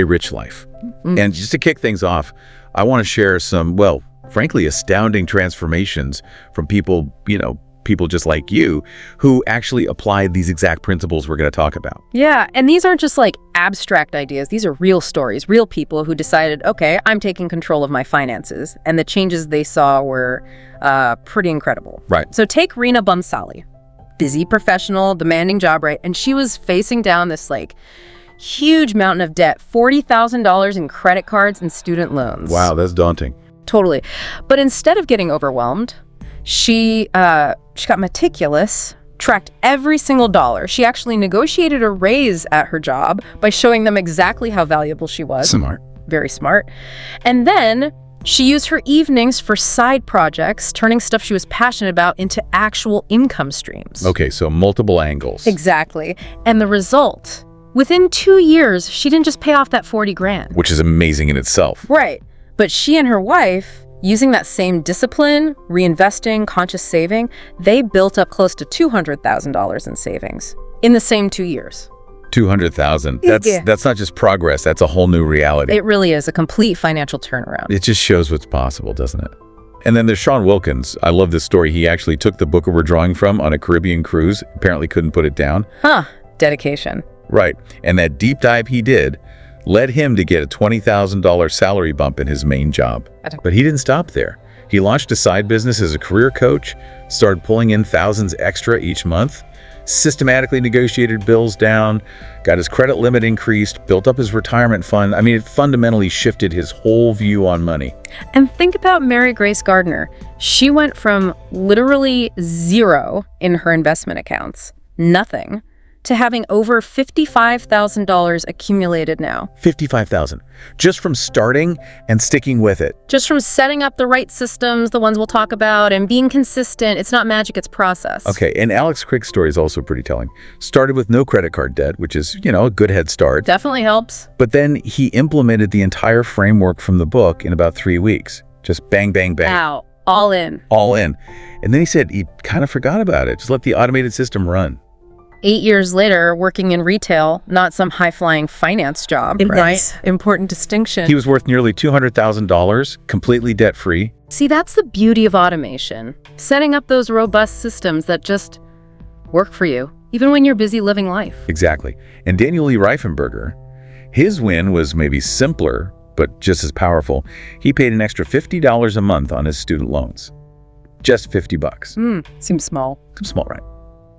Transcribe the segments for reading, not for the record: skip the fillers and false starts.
a rich life. And just to kick things off, I want to share some, well, frankly, astounding transformations from people, people just like you who actually applied these exact principles we're going to talk about. Yeah, and these aren't just like abstract ideas. These are real stories, real people who decided, okay, I'm taking control of my finances. And the changes they saw were pretty incredible. Right. So take Rina Bhansali, busy professional, demanding job, right? And she was facing down this like huge mountain of debt, $40,000 in credit cards and student loans. Wow, that's daunting. Totally. But instead of getting overwhelmed, she got meticulous, tracked every single dollar. She actually negotiated a raise at her job by showing them exactly how valuable she was. Smart. Very smart. And then she used her evenings for side projects, turning stuff she was passionate about into actual income streams. Okay, so multiple angles. Exactly. And the result, within 2 years, she didn't just pay off that 40 grand. Which is amazing in itself. Right. But she and her wife, using that same discipline, reinvesting, conscious saving, they built up close to $200,000 in savings in the same 2 years. 200,000. That's not just progress, that's a whole new reality. It really is a complete financial turnaround. It just shows what's possible, doesn't it? And then there's Sean Wilkins. I love this story. He actually took the book we're drawing from on a Caribbean cruise, apparently couldn't put it down. Dedication. Right. And that deep dive he did led him to get a $20,000 salary bump in his main job. But he didn't stop there. He launched a side business as a career coach, started pulling in thousands extra each month, systematically negotiated bills down, got his credit limit increased, built up his retirement fund. I mean, it fundamentally shifted his whole view on money. And think about Mary Grace Gardner. She went from literally zero in her investment accounts, nothing, to having over $55,000 accumulated now. $55,000. Just from starting and sticking with it. Just from setting up the right systems, the ones we'll talk about, and being consistent. It's not magic, it's process. Okay, and Alex Crick's story is also pretty telling. Started with no credit card debt, which is, a good head start. Definitely helps. But then he implemented the entire framework from the book in about 3 weeks. Just bang, bang, bang. Wow, all in. All in. And then he said he kind of forgot about it. Just let the automated system run. 8 years later, working in retail, not some high-flying finance job, right? Important distinction. He was worth nearly $200,000, completely debt-free. See, that's the beauty of automation. Setting up those robust systems that just work for you, even when you're busy living life. Exactly. And Daniel Lee Reifenberger, his win was maybe simpler, but just as powerful. He paid an extra $50 a month on his student loans. Just $50. Seems small. Seems small, right?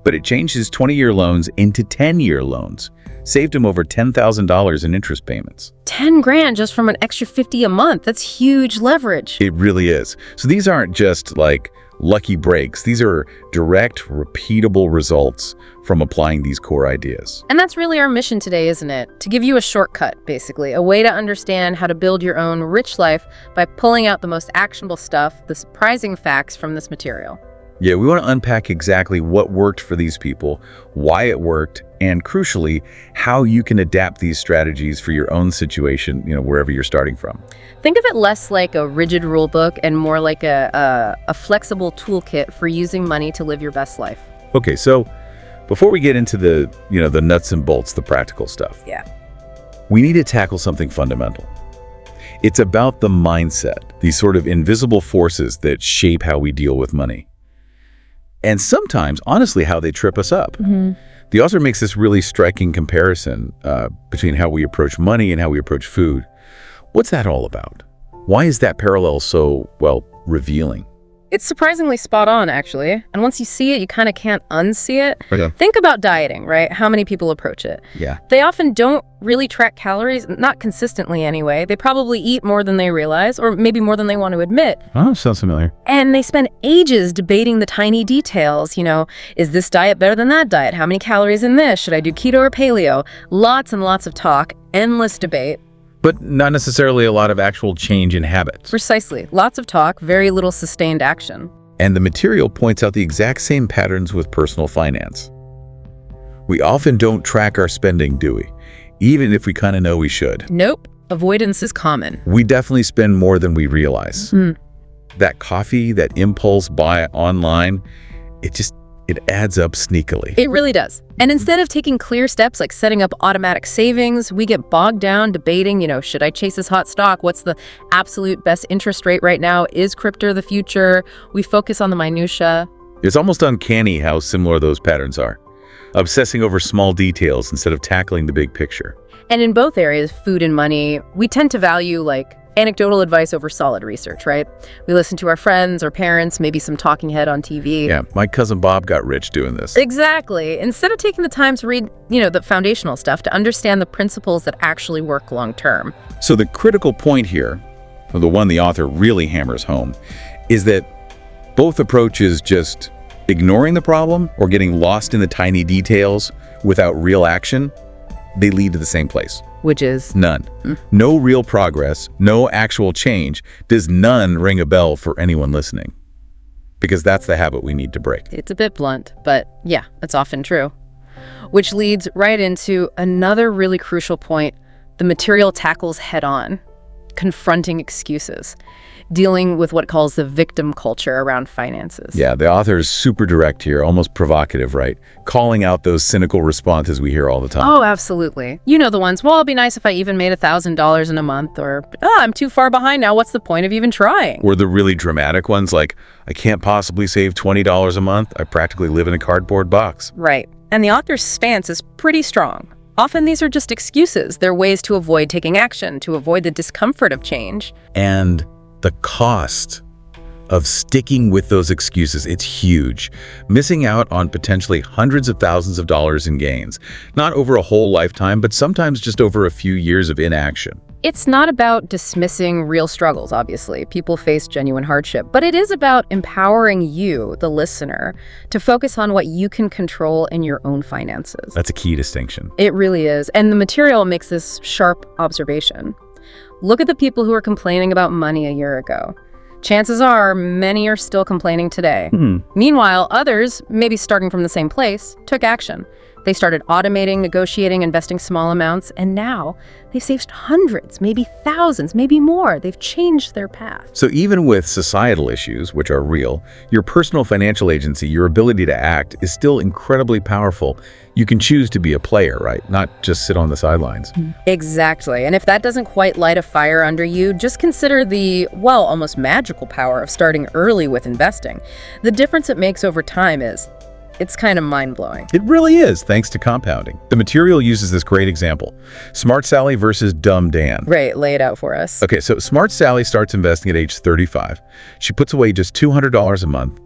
But it changed his 20-year loans into 10-year loans. Saved him over $10,000 in interest payments. 10 grand just from an extra 50 a month. That's huge leverage. It really is. So these aren't just like lucky breaks. These are direct, repeatable results from applying these core ideas. And that's really our mission today, isn't it? To give you a shortcut, basically, a way to understand how to build your own rich life by pulling out the most actionable stuff, the surprising facts from this material. Yeah, we want to unpack exactly what worked for these people, why it worked, and crucially, how you can adapt these strategies for your own situation, wherever you're starting from. Think of it less like a rigid rule book and more like a flexible toolkit for using money to live your best life. Okay, so before we get into the nuts and bolts, the practical stuff, we need to tackle something fundamental. It's about the mindset, these sort of invisible forces that shape how we deal with money. And sometimes, honestly, how they trip us up. The author makes this really striking comparison between how we approach money and how we approach food. What's that all about? Why is that parallel so, revealing? It's surprisingly spot on, actually. And once you see it, you kind of can't unsee it. Okay. Think about dieting, right? How many people approach it? Yeah. They often don't really track calories, not consistently anyway. They probably eat more than they realize, or maybe more than they want to admit. Oh, sounds familiar. And they spend ages debating the tiny details. Is this diet better than that diet? How many calories in this? Should I do keto or paleo? Lots and lots of talk, endless debate. But not necessarily a lot of actual change in habits. Precisely. Lots of talk, very little sustained action. And the material points out the exact same patterns with personal finance. We often don't track our spending, do we? Even if we kind of know we should. Nope. Avoidance is common. We definitely spend more than we realize. That coffee, that impulse buy online, it just It adds up sneakily. It really does. And instead of taking clear steps like setting up automatic savings, we get bogged down debating, should I chase this hot stock? What's the absolute best interest rate right now? Is crypto the future? We focus on the minutia. It's almost uncanny how similar those patterns are. Obsessing over small details instead of tackling the big picture. And in both areas, food and money, we tend to value anecdotal advice over solid research, right? We listen to our friends or parents, maybe some talking head on TV. Yeah, my cousin Bob got rich doing this. Exactly. Instead of taking the time to read, the foundational stuff to understand the principles that actually work long term. So the critical point here, or the one the author really hammers home, is that both approaches, just ignoring the problem or getting lost in the tiny details without real action, they lead to the same place. Which is? None. No real progress, no actual change. Does none ring a bell for anyone listening? Because that's the habit we need to break. It's a bit blunt, but yeah, it's often true. Which leads right into another really crucial point the material tackles head on: confronting excuses, dealing with what it calls the victim culture around finances. Yeah, the author is super direct here, almost provocative, right? Calling out those cynical responses we hear all the time. Oh, absolutely. You know the ones, well, it'd be nice if I even made $1,000 in a month, or, I'm too far behind now, what's the point of even trying? Or the really dramatic ones like, I can't possibly save $20 a month, I practically live in a cardboard box. Right. And the author's stance is pretty strong. Often these are just excuses. They're ways to avoid taking action, to avoid the discomfort of change. And the cost of sticking with those excuses, it's huge. Missing out on potentially hundreds of thousands of dollars in gains, not over a whole lifetime, but sometimes just over a few years of inaction. It's not about dismissing real struggles, obviously. People face genuine hardship, but it is about empowering you, the listener, to focus on what you can control in your own finances. That's a key distinction. It really is. And the material makes this sharp observation. Look at the people who were complaining about money a year ago. Chances are many are still complaining today. Meanwhile, others, maybe starting from the same place, took action. They started automating, negotiating, investing small amounts, and now they've saved hundreds, maybe thousands, maybe more. They've changed their path. So even with societal issues, which are real, your personal financial agency, your ability to act, is still incredibly powerful. You can choose to be a player, right? Not just sit on the sidelines. Exactly. And if that doesn't quite light a fire under you, just consider the, almost magical power of starting early with investing. The difference it makes over time it's kind of mind-blowing. It really is, thanks to compounding. The material uses this great example. Smart Sally versus Dumb Dan. Right, lay it out for us. Okay, so Smart Sally starts investing at age 35. She puts away just $200 a month,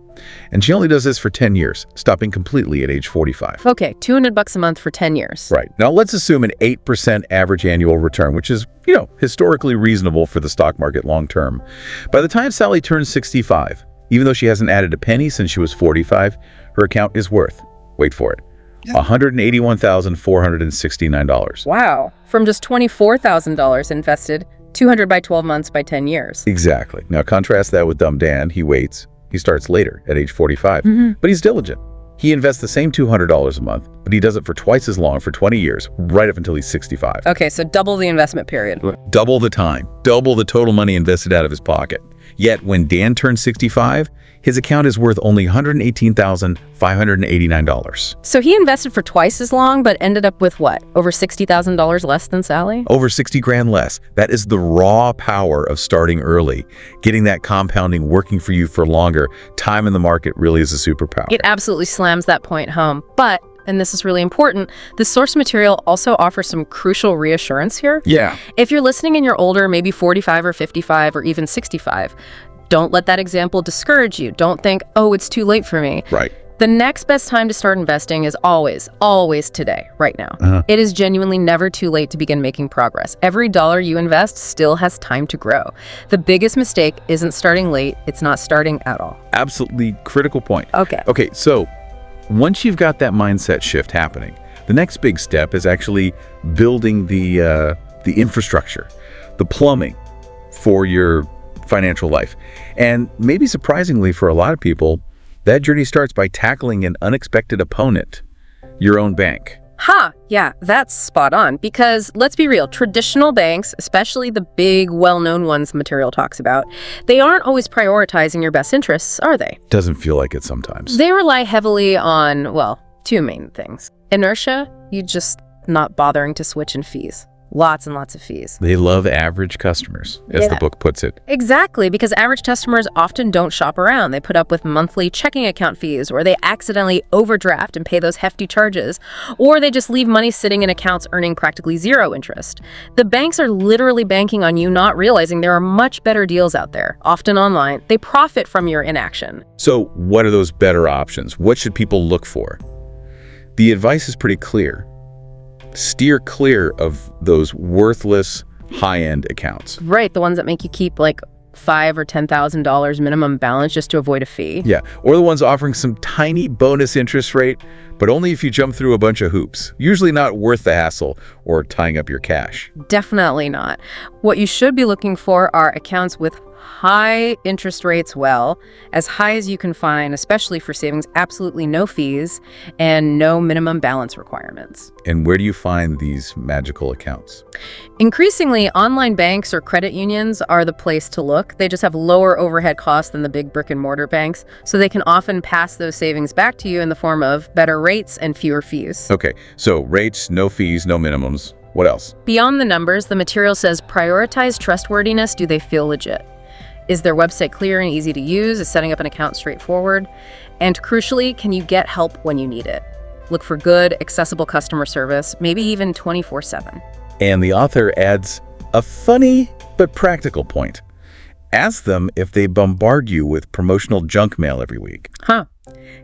and she only does this for 10 years, stopping completely at age 45. Okay, $200 a month for 10 years. Right. Now let's assume an 8% average annual return, which is, historically reasonable for the stock market long term. By the time Sally turns 65, even though she hasn't added a penny since she was 45, her account is worth, wait for it, $181,469. Wow. From just $24,000 invested, $200 by 12 months by 10 years. Exactly. Now contrast that with Dumb Dan. He waits. He starts later at age 45, but he's diligent. He invests the same $200 a month, but he does it for twice as long, for 20 years, right up until he's 65. Okay, so double the investment period. Double the time, double the total money invested out of his pocket. Yet when Dan turns 65, his account is worth only $118,589. So he invested for twice as long, but ended up with what? Over $60,000 less than Sally? Over 60 grand less. That is the raw power of starting early. Getting that compounding working for you for longer. Time in the market really is a superpower. It absolutely slams that point home. But, and this is really important, the source material also offers some crucial reassurance here. Yeah. If you're listening and you're older, maybe 45 or 55 or even 65, don't let that example discourage you. Don't think, it's too late for me. Right. The next best time to start investing is always today, right now. It is genuinely never too late to begin making progress. Every dollar you invest still has time to grow. The biggest mistake isn't starting late, it's not starting at all. Absolutely critical point. Okay, so once you've got that mindset shift happening, the next big step is actually building the infrastructure, the plumbing for your financial life. And maybe surprisingly for a lot of people, that journey starts by tackling an unexpected opponent, your own bank. Yeah, that's spot on. Because let's be real, traditional banks, especially the big, well-known ones the material talks about, they aren't always prioritizing your best interests, are they? Doesn't feel like it sometimes. They rely heavily on, well, two main things. Inertia, you just not bothering to switch, in fees. Lots and lots of fees. They love average customers, as the book puts it. Exactly, because average customers often don't shop around. They put up with monthly checking account fees, or they accidentally overdraft and pay those hefty charges, or they just leave money sitting in accounts earning practically zero interest. The banks are literally banking on you not realizing there are much better deals out there, often online. They profit from your inaction. So what are those better options? What should people look for? The advice is pretty clear. Steer clear of those worthless high-end accounts. Right, the ones that make you keep like $5,000 or $10,000 minimum balance just to avoid a fee. Yeah, or the ones offering some tiny bonus interest rate, but only if you jump through a bunch of hoops. Usually not worth the hassle or tying up your cash. Definitely not. What you should be looking for are accounts with high interest rates, well, as high as you can find, especially for savings, absolutely no fees and no minimum balance requirements. And where do you find these magical accounts? Increasingly, online banks or credit unions are the place to look. They just have lower overhead costs than the big brick and mortar banks, so they can often pass those savings back to you in the form of better rates and fewer fees. Okay, so rates, no fees, no minimums. What else? Beyond the numbers, the material says prioritize trustworthiness. Do they feel legit? Is their website clear and easy to use? Is setting up an account straightforward? And crucially, can you get help when you need it? Look for good, accessible customer service, maybe even 24/7. And the author adds a funny but practical point. Ask them if they bombard you with promotional junk mail every week.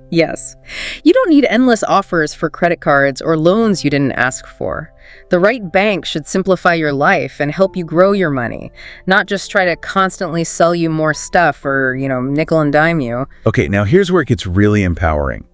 Yes. You don't need endless offers for credit cards or loans you didn't ask for. The right bank should simplify your life and help you grow your money, not just try to constantly sell you more stuff or, nickel and dime you. Okay, now here's where it gets really empowering.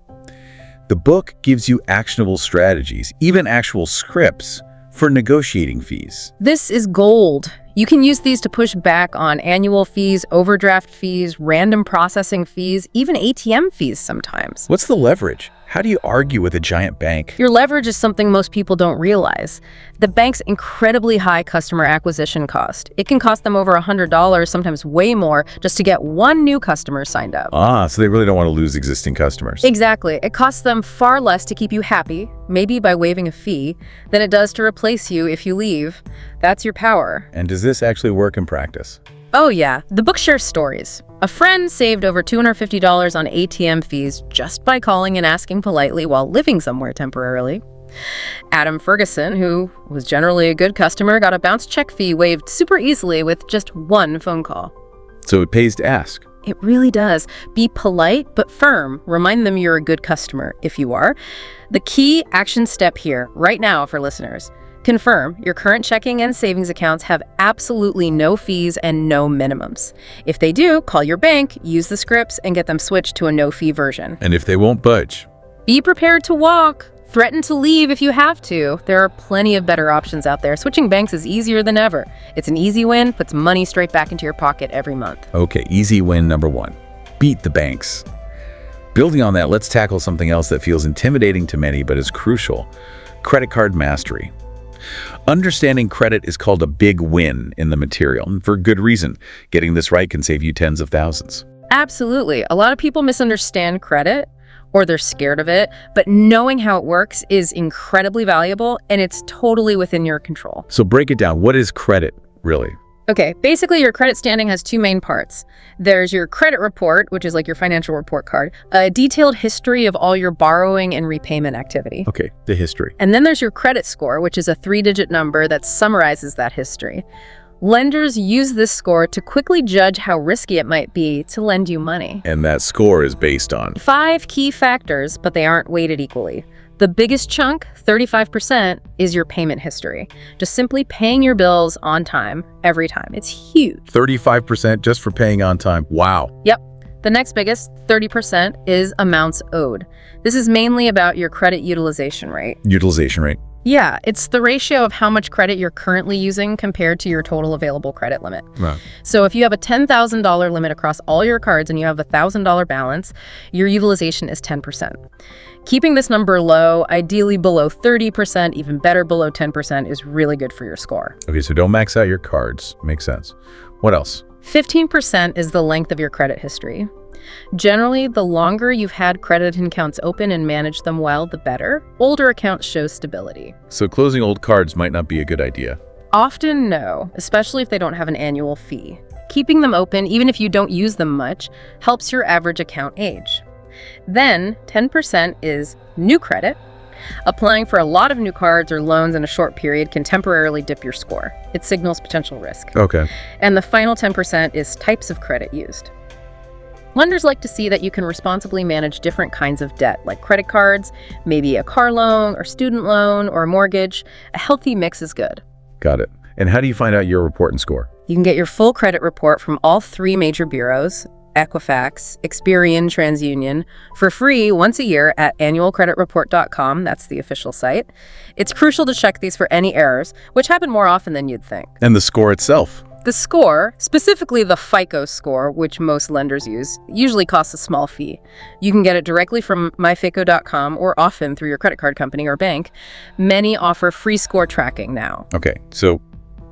The book gives you actionable strategies, even actual scripts, for negotiating fees. This is gold. You can use these to push back on annual fees, overdraft fees, random processing fees, even ATM fees sometimes. What's the leverage? How do you argue with a giant bank? Your leverage is something most people don't realize. The bank's incredibly high customer acquisition cost. It can cost them over $100, sometimes way more, just to get one new customer signed up. So they really don't want to lose existing customers. Exactly. It costs them far less to keep you happy, maybe by waiving a fee, than it does to replace you if you leave. That's your power. And does this actually work in practice? Oh yeah, the book shares stories. A friend saved over $250 on ATM fees just by calling and asking politely while living somewhere temporarily. Adam Ferguson, who was generally a good customer, got a bounce check fee waived super easily with just one phone call. So it pays to ask. It really does. Be polite but firm. Remind them you're a good customer, if you are. The key action step here, right now for listeners, confirm your current checking and savings accounts have absolutely no fees and no minimums. If they do, call your bank, use the scripts, and get them switched to a no-fee version. And if they won't budge? Be prepared to walk. Threaten to leave if you have to. There are plenty of better options out there. Switching banks is easier than ever. It's an easy win, puts money straight back into your pocket every month. Okay, easy win number one. Beat the banks. Building on that, let's tackle something else that feels intimidating to many but is crucial. Credit card mastery. Understanding credit is called a big win in the material, and for good reason. Getting this right can save you tens of thousands. Absolutely. A lot of people misunderstand credit, or they're scared of it, but knowing how it works is incredibly valuable, and it's totally within your control. So break it down. What is credit, really? Okay, basically your credit standing has two main parts. There's your credit report, which is like your financial report card, a detailed history of all your borrowing and repayment activity. Okay, the history. And then there's your credit score, which is a 3-digit number that summarizes that history. Lenders use this score to quickly judge how risky it might be to lend you money. And that score is based on 5 key factors, but they aren't weighted equally. The biggest chunk, 35%, is your payment history. Just simply paying your bills on time, every time. It's huge. 35% just for paying on time. Wow. Yep. The next biggest, 30%, is amounts owed. This is mainly about your credit utilization rate. Utilization rate. Yeah, it's the ratio of how much credit you're currently using compared to your total available credit limit. Right. So if you have a $10,000 limit across all your cards and you have a $1,000 balance, your utilization is 10%. Keeping this number low, ideally below 30%, even better below 10%, is really good for your score. Okay, so don't max out your cards. Makes sense. What else? 15% is the length of your credit history. Generally, the longer you've had credit accounts open and managed them well, the better. Older accounts show stability. So closing old cards might not be a good idea. Often no, especially if they don't have an annual fee. Keeping them open, even if you don't use them much, helps your average account age. Then, 10% is new credit. Applying for a lot of new cards or loans in a short period can temporarily dip your score. It signals potential risk. Okay. And the final 10% is types of credit used. Lenders like to see that you can responsibly manage different kinds of debt, like credit cards, maybe a car loan or student loan or a mortgage. A healthy mix is good. Got it. And how do you find out your report and score? You can get your full credit report from all 3 major bureaus, Equifax, Experian, TransUnion, for free once a year at annualcreditreport.com. That's the official site. It's crucial to check these for any errors, which happen more often than you'd think. And the score itself? The score, specifically the FICO score, which most lenders use, usually costs a small fee. You can get it directly from myfico.com or often through your credit card company or bank. Many offer free score tracking now. Okay, so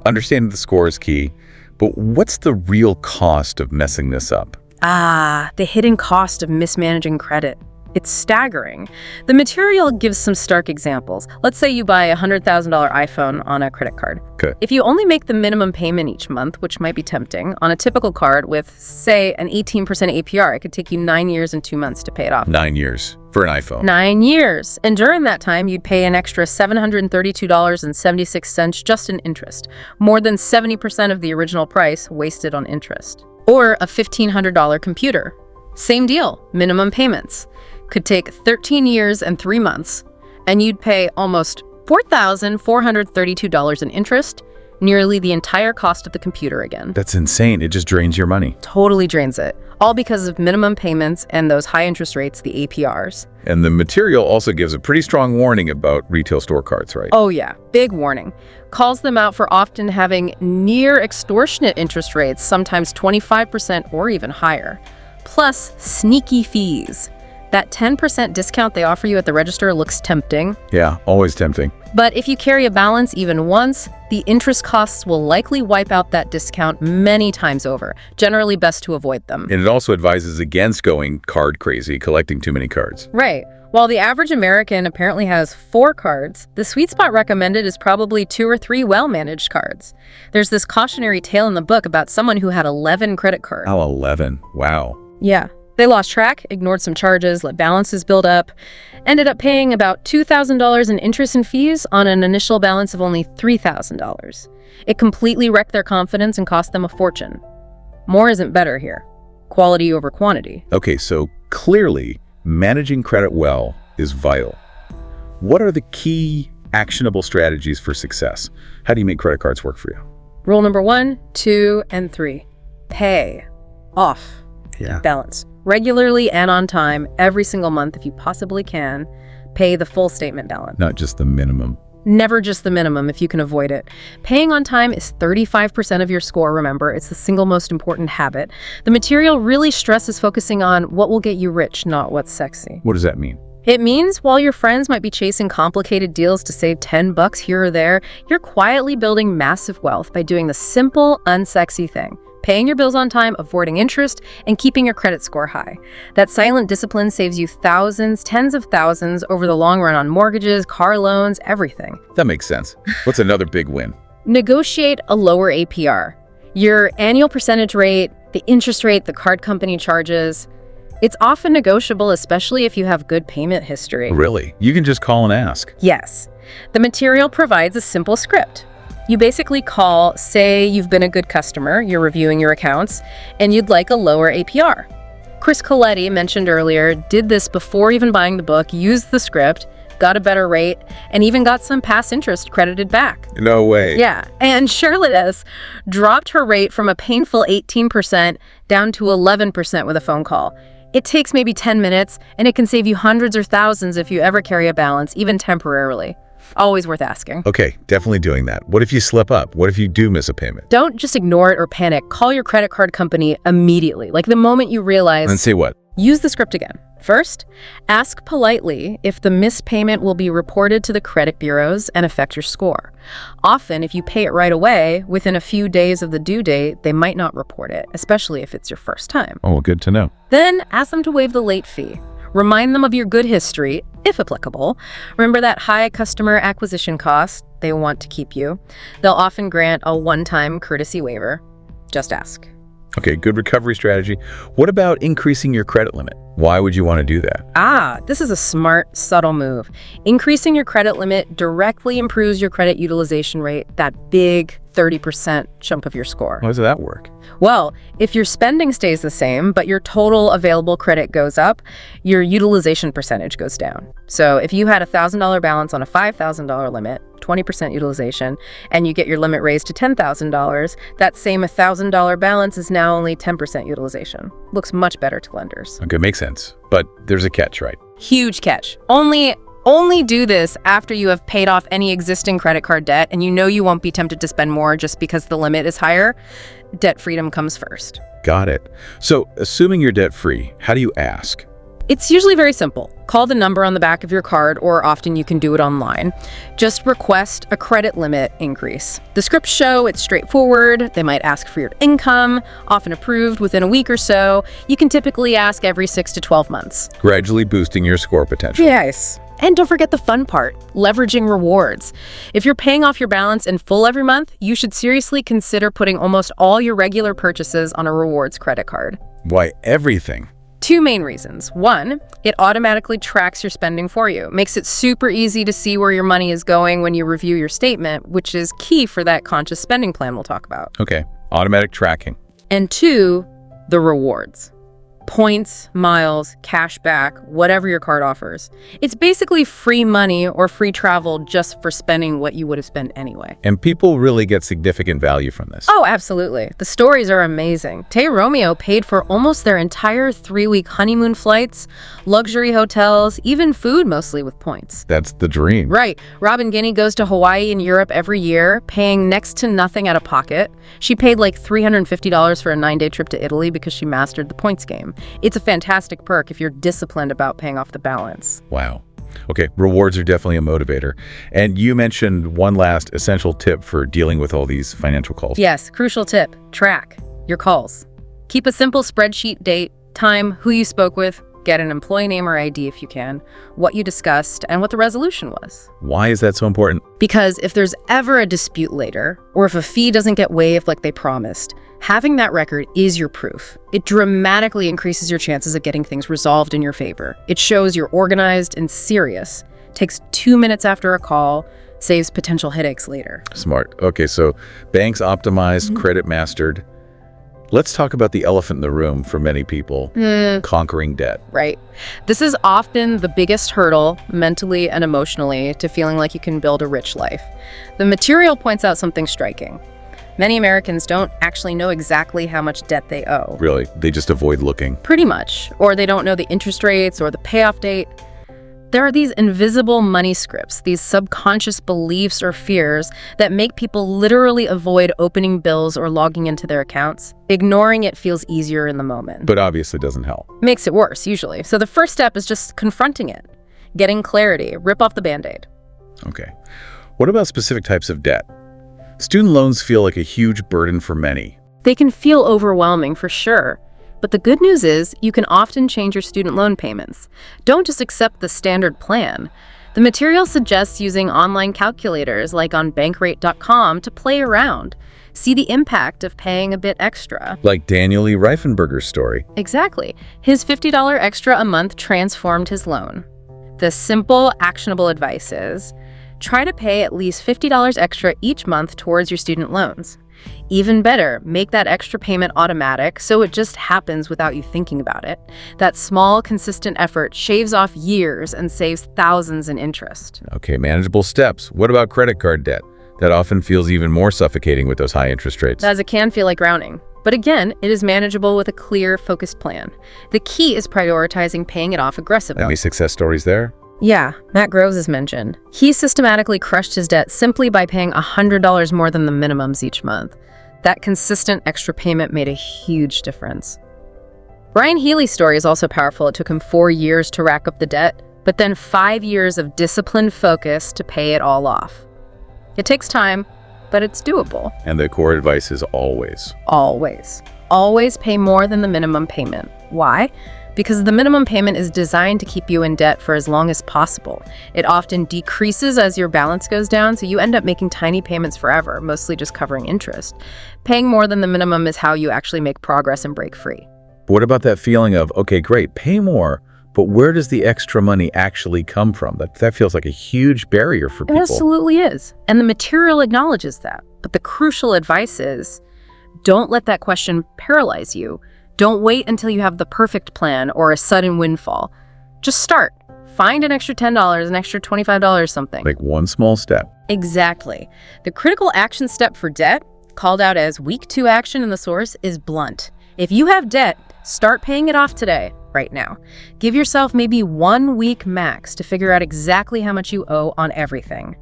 understanding the score is key, but what's the real cost of messing this up? The hidden cost of mismanaging credit. It's staggering. The material gives some stark examples. Let's say you buy a $100,000 iPhone on a credit card. Okay. If you only make the minimum payment each month, which might be tempting, on a typical card with, say, an 18% APR, it could take you 9 years and 2 months to pay it off. 9 years for an iPhone. 9 years. And during that time, you'd pay an extra $732.76 just in interest. More than 70% of the original price wasted on interest. Or a $1,500 computer. Same deal, minimum payments. Could take 13 years and 3 months, and you'd pay almost $4,432 in interest, nearly the entire cost of the computer again. That's insane. It just drains your money. Totally drains it. All because of minimum payments and those high interest rates, the APRs. And the material also gives a pretty strong warning about retail store cards, right? Oh yeah, big warning. Calls them out for often having near extortionate interest rates, sometimes 25% or even higher. Plus, sneaky fees. That 10% discount they offer you at the register looks tempting. Yeah, always tempting. But if you carry a balance even once, the interest costs will likely wipe out that discount many times over. Generally best to avoid them. And it also advises against going card crazy, collecting too many cards. Right. While the average American apparently has 4 cards, the sweet spot recommended is probably 2 or 3 well-managed cards. There's this cautionary tale in the book about someone who had 11 credit cards. Oh, 11. Wow. Yeah. They lost track, ignored some charges, let balances build up, ended up paying about $2,000 in interest and fees on an initial balance of only $3,000. It completely wrecked their confidence and cost them a fortune. More isn't better here. Quality over quantity. Okay, so clearly, managing credit well is vital. What are the key actionable strategies for success? How do you make credit cards work for you? Rule number 1, 2, and 3. Pay off. Balance. Regularly and on time, every single month if you possibly can, pay the full statement balance. Not just the minimum. Never just the minimum if you can avoid it. Paying on time is 35% of your score, remember. It's the single most important habit. The material really stresses focusing on what will get you rich, not what's sexy. What does that mean? It means while your friends might be chasing complicated deals to save $10 here or there, you're quietly building massive wealth by doing the simple, unsexy thing. Paying your bills on time, avoiding interest, and keeping your credit score high. That silent discipline saves you thousands, tens of thousands over the long run on mortgages, car loans, everything. That makes sense. What's another big win? Negotiate a lower APR. Your annual percentage rate, the interest rate the card company charges, it's often negotiable, especially if you have good payment history. Really? You can just call and ask? Yes. The material provides a simple script. You basically call, say you've been a good customer, you're reviewing your accounts, and you'd like a lower APR. Chris Coletti, mentioned earlier, did this before even buying the book, used the script, got a better rate, and even got some past interest credited back. No way. Yeah, and Charlotte S. dropped her rate from a painful 18% down to 11% with a phone call. It takes maybe 10 minutes, and it can save you hundreds or thousands if you ever carry a balance, even temporarily. Always worth asking. Okay, definitely doing that. What if you slip up? What if you do miss a payment? Don't just ignore it or panic. Call your credit card company immediately. Like the moment you realize. And say what? Use the script again. First, ask politely if the missed payment will be reported to the credit bureaus and affect your score. Often, if you pay it right away, within a few days of the due date, they might not report it, especially if it's your first time. Oh, good to know. Then ask them to waive the late fee. Remind them of your good history, if applicable. Remember that high customer acquisition cost they want to keep you. They'll often grant a one-time courtesy waiver. Just ask. Okay, good recovery strategy. What about increasing your credit limit? Why would you want to do that? This is a smart, subtle move. Increasing your credit limit directly improves your credit utilization rate, that big 30% chunk of your score. How does that work? Well, if your spending stays the same, but your total available credit goes up, your utilization percentage goes down. So if you had a $1,000 balance on a $5,000 limit, 20% utilization, and you get your limit raised to $10,000, that same $1,000 balance is now only 10% utilization. Looks much better to lenders. Okay, makes sense. But there's a catch, right? Huge catch. Only do this after you have paid off any existing credit card debt and you know you won't be tempted to spend more just because the limit is higher. Debt freedom comes first. Got it. So, assuming you're debt-free, how do you ask? It's usually very simple. Call the number on the back of your card, or often you can do it online. Just request a credit limit increase. The scripts show it's straightforward. They might ask for your income, often approved within a week or so. You can typically ask every 6 to 12 months. Gradually boosting your score potential. Yes. And don't forget the fun part, leveraging rewards. If you're paying off your balance in full every month, you should seriously consider putting almost all your regular purchases on a rewards credit card. Why everything? 2 main reasons. 1, it automatically tracks your spending for you. Makes it super easy to see where your money is going when you review your statement, which is key for that conscious spending plan we'll talk about. Okay, automatic tracking. And 2, the rewards. Points, miles, cash back, whatever your card offers. It's basically free money or free travel just for spending what you would have spent anyway. And people really get significant value from this. Oh, absolutely. The stories are amazing. Tay Romeo paid for almost their entire 3-week honeymoon flights, luxury hotels, even food mostly with points. That's the dream. Right. Robin Guinea goes to Hawaii and Europe every year, paying next to nothing out of pocket. She paid like $350 for a 9-day trip to Italy because she mastered the points game. It's a fantastic perk if you're disciplined about paying off the balance. Wow. Okay, rewards are definitely a motivator. And you mentioned one last essential tip for dealing with all these financial calls. Yes, crucial tip. Track your calls. Keep a simple spreadsheet, date, time, who you spoke with, get an employee name or ID if you can, what you discussed, and what the resolution was. Why is that so important? Because if there's ever a dispute later, or if a fee doesn't get waived like they promised, having that record is your proof. It dramatically increases your chances of getting things resolved in your favor. It shows you're organized and serious. Takes 2 minutes after a call, saves potential headaches later. Smart. Okay, so banks optimized, credit mastered. Let's talk about the elephant in the room for many people, conquering debt. Right. This is often the biggest hurdle, mentally and emotionally, to feeling like you can build a rich life. The material points out something striking. Many Americans don't actually know exactly how much debt they owe. Really? They just avoid looking? Pretty much. Or they don't know the interest rates or the payoff date. There are these invisible money scripts, these subconscious beliefs or fears that make people literally avoid opening bills or logging into their accounts. Ignoring it feels easier in the moment. But obviously doesn't help. Makes it worse, usually. So the first step is just confronting it, getting clarity, rip off the Band-Aid. Okay. What about specific types of debt? Student loans feel like a huge burden for many. They can feel overwhelming for sure. But the good news is you can often change your student loan payments. Don't just accept the standard plan. The material suggests using online calculators like on bankrate.com to play around. See the impact of paying a bit extra. Like Daniel E. Reifenberger's story. Exactly. His $50 extra a month transformed his loan. The simple, actionable advice is, try to pay at least $50 extra each month towards your student loans. Even better, make that extra payment automatic so it just happens without you thinking about it. That small, consistent effort shaves off years and saves thousands in interest. Okay, manageable steps. What about credit card debt? That often feels even more suffocating with those high interest rates. As it can feel like drowning. But again, it is manageable with a clear, focused plan. The key is prioritizing paying it off aggressively. Any success stories there? Yeah, Matt Groves is mentioned. He systematically crushed his debt simply by paying $100 more than the minimums each month. That consistent extra payment made a huge difference. Brian Healy's story is also powerful. It took him 4 years to rack up the debt, but then 5 years of disciplined focus to pay it all off. It takes time, but it's doable. And the core advice is always pay more than the minimum payment. Why? Because the minimum payment is designed to keep you in debt for as long as possible. It often decreases as your balance goes down, so you end up making tiny payments forever, mostly just covering interest. Paying more than the minimum is how you actually make progress and break free. But what about that feeling of, okay, great, pay more, but where does the extra money actually come from? That feels like a huge barrier for people. It absolutely is. And the material acknowledges that. But the crucial advice is, don't let that question paralyze you. Don't wait until you have the perfect plan or a sudden windfall. Just start. Find an extra $10, an extra $25, something. Like one small step. Exactly. The critical action step for debt, called out as week 2 action in the source, is blunt. If you have debt, start paying it off today, right now. Give yourself maybe 1 week max to figure out exactly how much you owe on everything.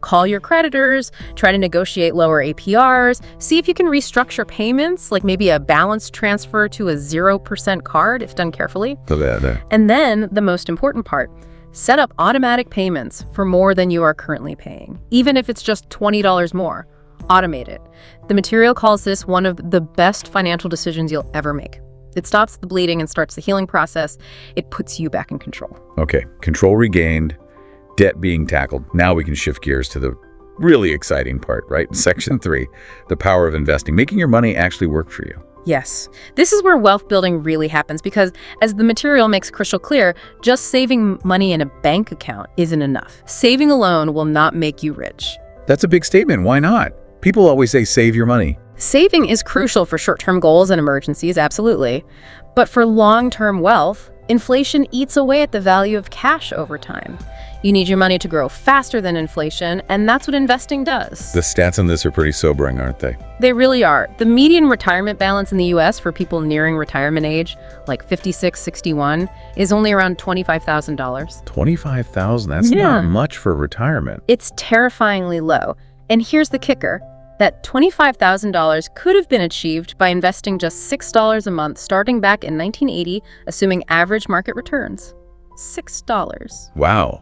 Call your creditors, try to negotiate lower APRs, see if you can restructure payments, like maybe a balance transfer to a 0% card if done carefully. And then the most important part, set up automatic payments for more than you are currently paying, even if it's just $20 more. Automate it. The material calls this one of the best financial decisions you'll ever make. It stops the bleeding and starts the healing process. It puts you back in control. Okay, control regained, debt being tackled. Now we can shift gears to the really exciting part, right? Section 3, the power of investing, making your money actually work for you. Yes, this is where wealth building really happens because, as the material makes crystal clear, just saving money in a bank account isn't enough. Saving alone will not make you rich. That's a big statement. Why not? People always say save your money. Saving is crucial for short-term goals and emergencies, absolutely. But for long-term wealth, inflation eats away at the value of cash over time. You need your money to grow faster than inflation, and that's what investing does. The stats on this are pretty sobering, aren't they? They really are. The median retirement balance in the US for people nearing retirement age, like 56, 61, is only around $25,000. $25,000? That's not much for retirement. It's terrifyingly low. And here's the kicker. That $25,000 could have been achieved by investing just $6 a month starting back in 1980, assuming average market returns. $6. Wow.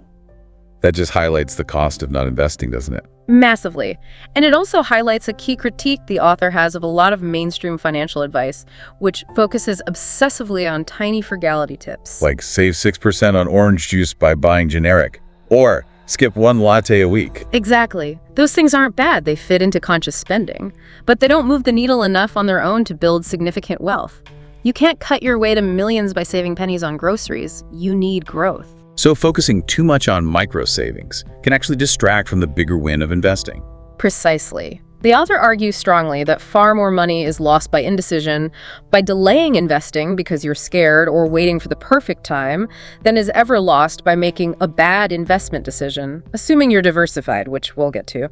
That just highlights the cost of not investing, doesn't it? Massively. And it also highlights a key critique the author has of a lot of mainstream financial advice, which focuses obsessively on tiny frugality tips. Like save 6% on orange juice by buying generic, or skip 1 latte a week. Exactly. Those things aren't bad. They fit into conscious spending. But they don't move the needle enough on their own to build significant wealth. You can't cut your way to millions by saving pennies on groceries. You need growth. So focusing too much on micro savings can actually distract from the bigger win of investing. Precisely. The author argues strongly that far more money is lost by indecision, by delaying investing because you're scared or waiting for the perfect time, than is ever lost by making a bad investment decision, assuming you're diversified, which we'll get to.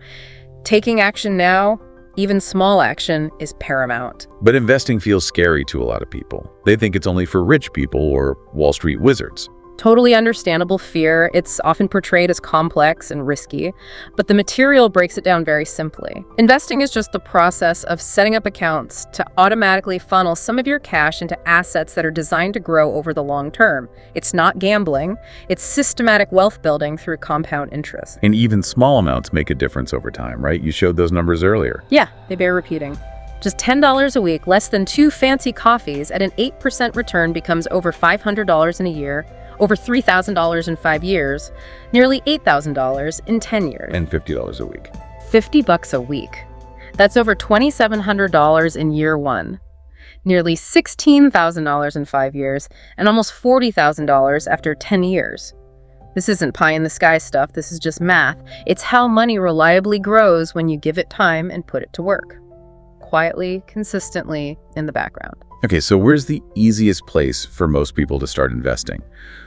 Taking action now, even small action, is paramount. But investing feels scary to a lot of people. They think it's only for rich people or Wall Street wizards. Totally understandable fear. It's often portrayed as complex and risky, but the material breaks it down very simply. Investing is just the process of setting up accounts to automatically funnel some of your cash into assets that are designed to grow over the long term. It's not gambling. It's systematic wealth building through compound interest. And even small amounts make a difference over time, right? You showed those numbers earlier. Yeah, they bear repeating. Just $10 a week, less than 2 fancy coffees at an 8% return becomes over $500 in a year, over $3,000 in 5 years, nearly $8,000 in 10 years. And $50 a week. $50 a week. That's over $2,700 in year 1, nearly $16,000 in 5 years, and almost $40,000 after 10 years. This isn't pie-in-the-sky stuff, this is just math. It's how money reliably grows when you give it time and put it to work. Quietly, consistently, in the background. Okay, so where's the easiest place for most people to start investing?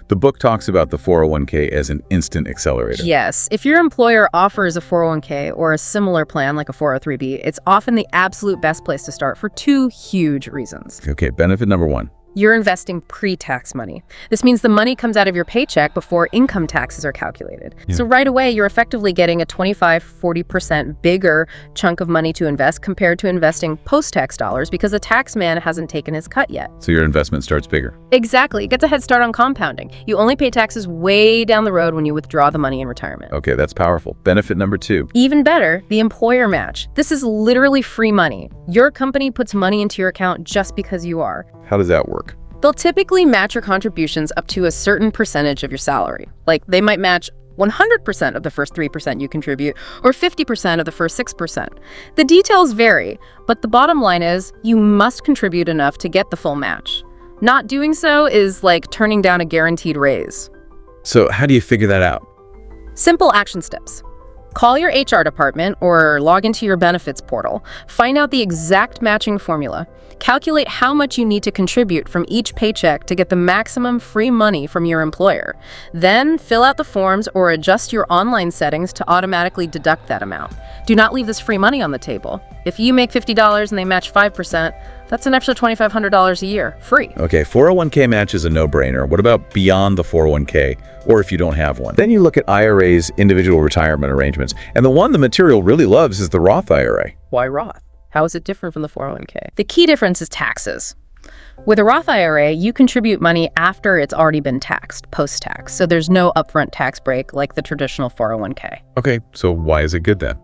The book talks about the 401k as an instant accelerator. Yes, if your employer offers a 401k or a similar plan like a 403b, it's often the absolute best place to start for 2 huge reasons. Okay, benefit number 1. You're investing pre-tax money. This means the money comes out of your paycheck before income taxes are calculated. Yeah. So right away, you're effectively getting a 25–40% bigger chunk of money to invest compared to investing post-tax dollars because the tax man hasn't taken his cut yet. So your investment starts bigger. Exactly. It gets a head start on compounding. You only pay taxes way down the road when you withdraw the money in retirement. Okay, that's powerful. Benefit number 2. Even better, the employer match. This is literally free money. Your company puts money into your account just because you are. How does that work? They'll typically match your contributions up to a certain percentage of your salary. Like, they might match 100% of the first 3% you contribute, or 50% of the first 6%. The details vary, but the bottom line is you must contribute enough to get the full match. Not doing so is like turning down a guaranteed raise. So how do you figure that out? Simple action steps. Call your HR department or log into your benefits portal. Find out the exact matching formula. Calculate how much you need to contribute from each paycheck to get the maximum free money from your employer. Then fill out the forms or adjust your online settings to automatically deduct that amount. Do not leave this free money on the table. If you make $50 and they match 5%, that's an extra $2,500 a year, free. Okay, 401k match is a no-brainer. What about beyond the 401k, or if you don't have one? Then you look at IRAs, individual retirement arrangements, and the one the material really loves is the Roth IRA. Why Roth? How is it different from the 401k? The key difference is taxes. With a Roth IRA, you contribute money after it's already been taxed, post-tax, so there's no upfront tax break like the traditional 401k. Okay, so why is it good then?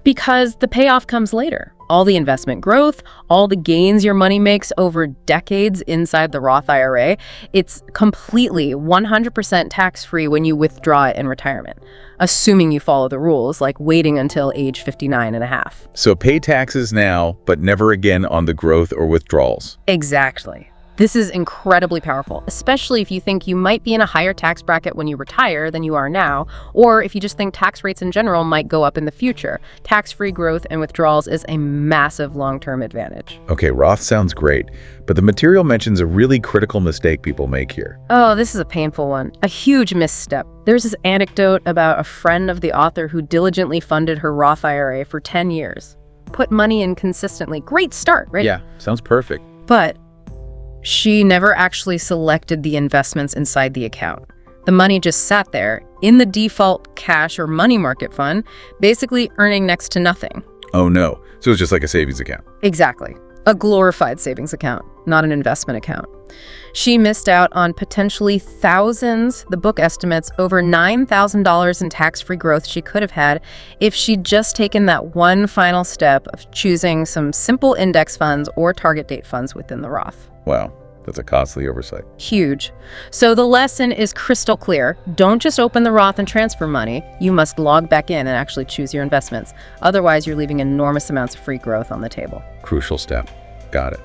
Because the payoff comes later. All the investment growth, all the gains your money makes over decades inside the Roth IRA, it's completely 100% tax-free when you withdraw it in retirement, assuming you follow the rules, like waiting until age 59 and a half. So pay taxes now, but never again on the growth or withdrawals. Exactly. This is incredibly powerful, especially if you think you might be in a higher tax bracket when you retire than you are now, or if you just think tax rates in general might go up in the future. Tax-free growth and withdrawals is a massive long-term advantage. Okay, Roth sounds great, but the material mentions a really critical mistake people make here. Oh, this is a painful one. A huge misstep. There's this anecdote about a friend of the author who diligently funded her Roth IRA for 10 years. Put money in consistently. Great start, right? Yeah, sounds perfect. But she never actually selected the investments inside the account. The money just sat there in the default cash or money market fund, basically earning next to nothing. Oh no, so it's just like a savings account. Exactly. A glorified savings account, not an investment account. She missed out on potentially thousands, the book estimates over $9,000 in tax-free growth she could have had if she'd just taken that one final step of choosing some simple index funds or target date funds within the Roth. Wow, that's a costly oversight. Huge. So the lesson is crystal clear. Don't just open the Roth and transfer money. You must log back in and actually choose your investments. Otherwise, you're leaving enormous amounts of free growth on the table. Crucial step. Got it.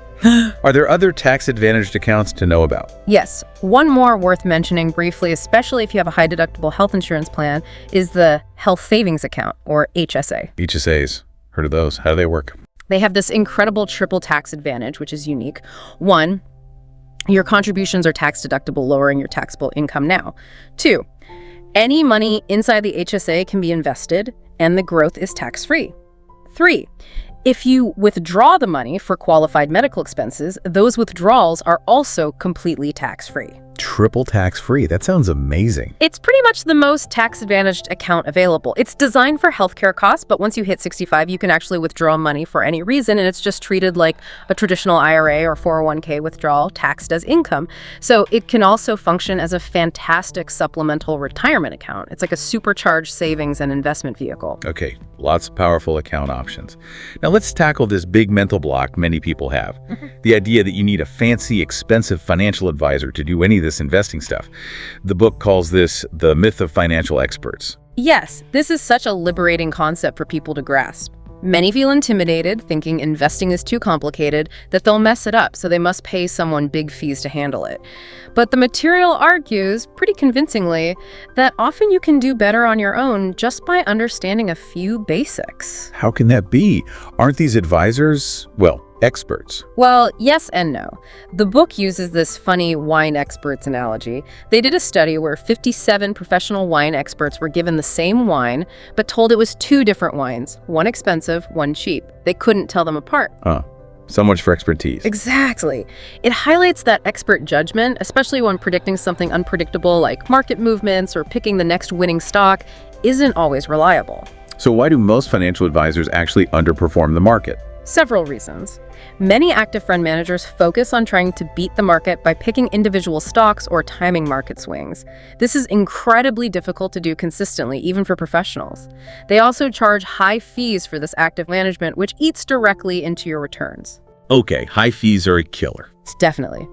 Are there other tax-advantaged accounts to know about? Yes. One more worth mentioning briefly, especially if you have a high-deductible health insurance plan, is the Health Savings Account, or HSA. HSAs. Heard of those? How do they work? They have this incredible triple tax advantage, which is unique. One, your contributions are tax-deductible, lowering your taxable income now. Two, any money inside the HSA can be invested, and the growth is tax-free. Three, if you withdraw the money for qualified medical expenses, those withdrawals are also completely tax-free. Triple tax-free. That sounds amazing. It's pretty much the most tax-advantaged account available. It's designed for healthcare costs, but once you hit 65, you can actually withdraw money for any reason, and it's just treated like a traditional IRA or 401k withdrawal, taxed as income. So it can also function as a fantastic supplemental retirement account. It's like a supercharged savings and investment vehicle. Okay, lots of powerful account options. Now let's tackle this big mental block many people have. The idea that you need a fancy, expensive financial advisor to do any of this investing stuff. The book calls this the myth of financial experts. Yes, this is such a liberating concept for people to grasp. Many feel intimidated, thinking investing is too complicated, that they'll mess it up, so they must pay someone big fees to handle it. But the material argues, pretty convincingly, that often you can do better on your own just by understanding a few basics. How can that be? Aren't these advisors, well, experts? Well, yes and no. The book uses this funny wine experts analogy. They did a study where 57 professional wine experts were given the same wine, but told it was two different wines, one expensive, one cheap. They couldn't tell them apart. So much for expertise. Exactly. It highlights that expert judgment, especially when predicting something unpredictable like market movements or picking the next winning stock isn't always reliable. So why do most financial advisors actually underperform the market? Several reasons. Many active fund managers focus on trying to beat the market by picking individual stocks or timing market swings. This is incredibly difficult to do consistently, even for professionals. They also charge high fees for this active management, which eats directly into your returns. Okay, high fees are a killer. Definitely.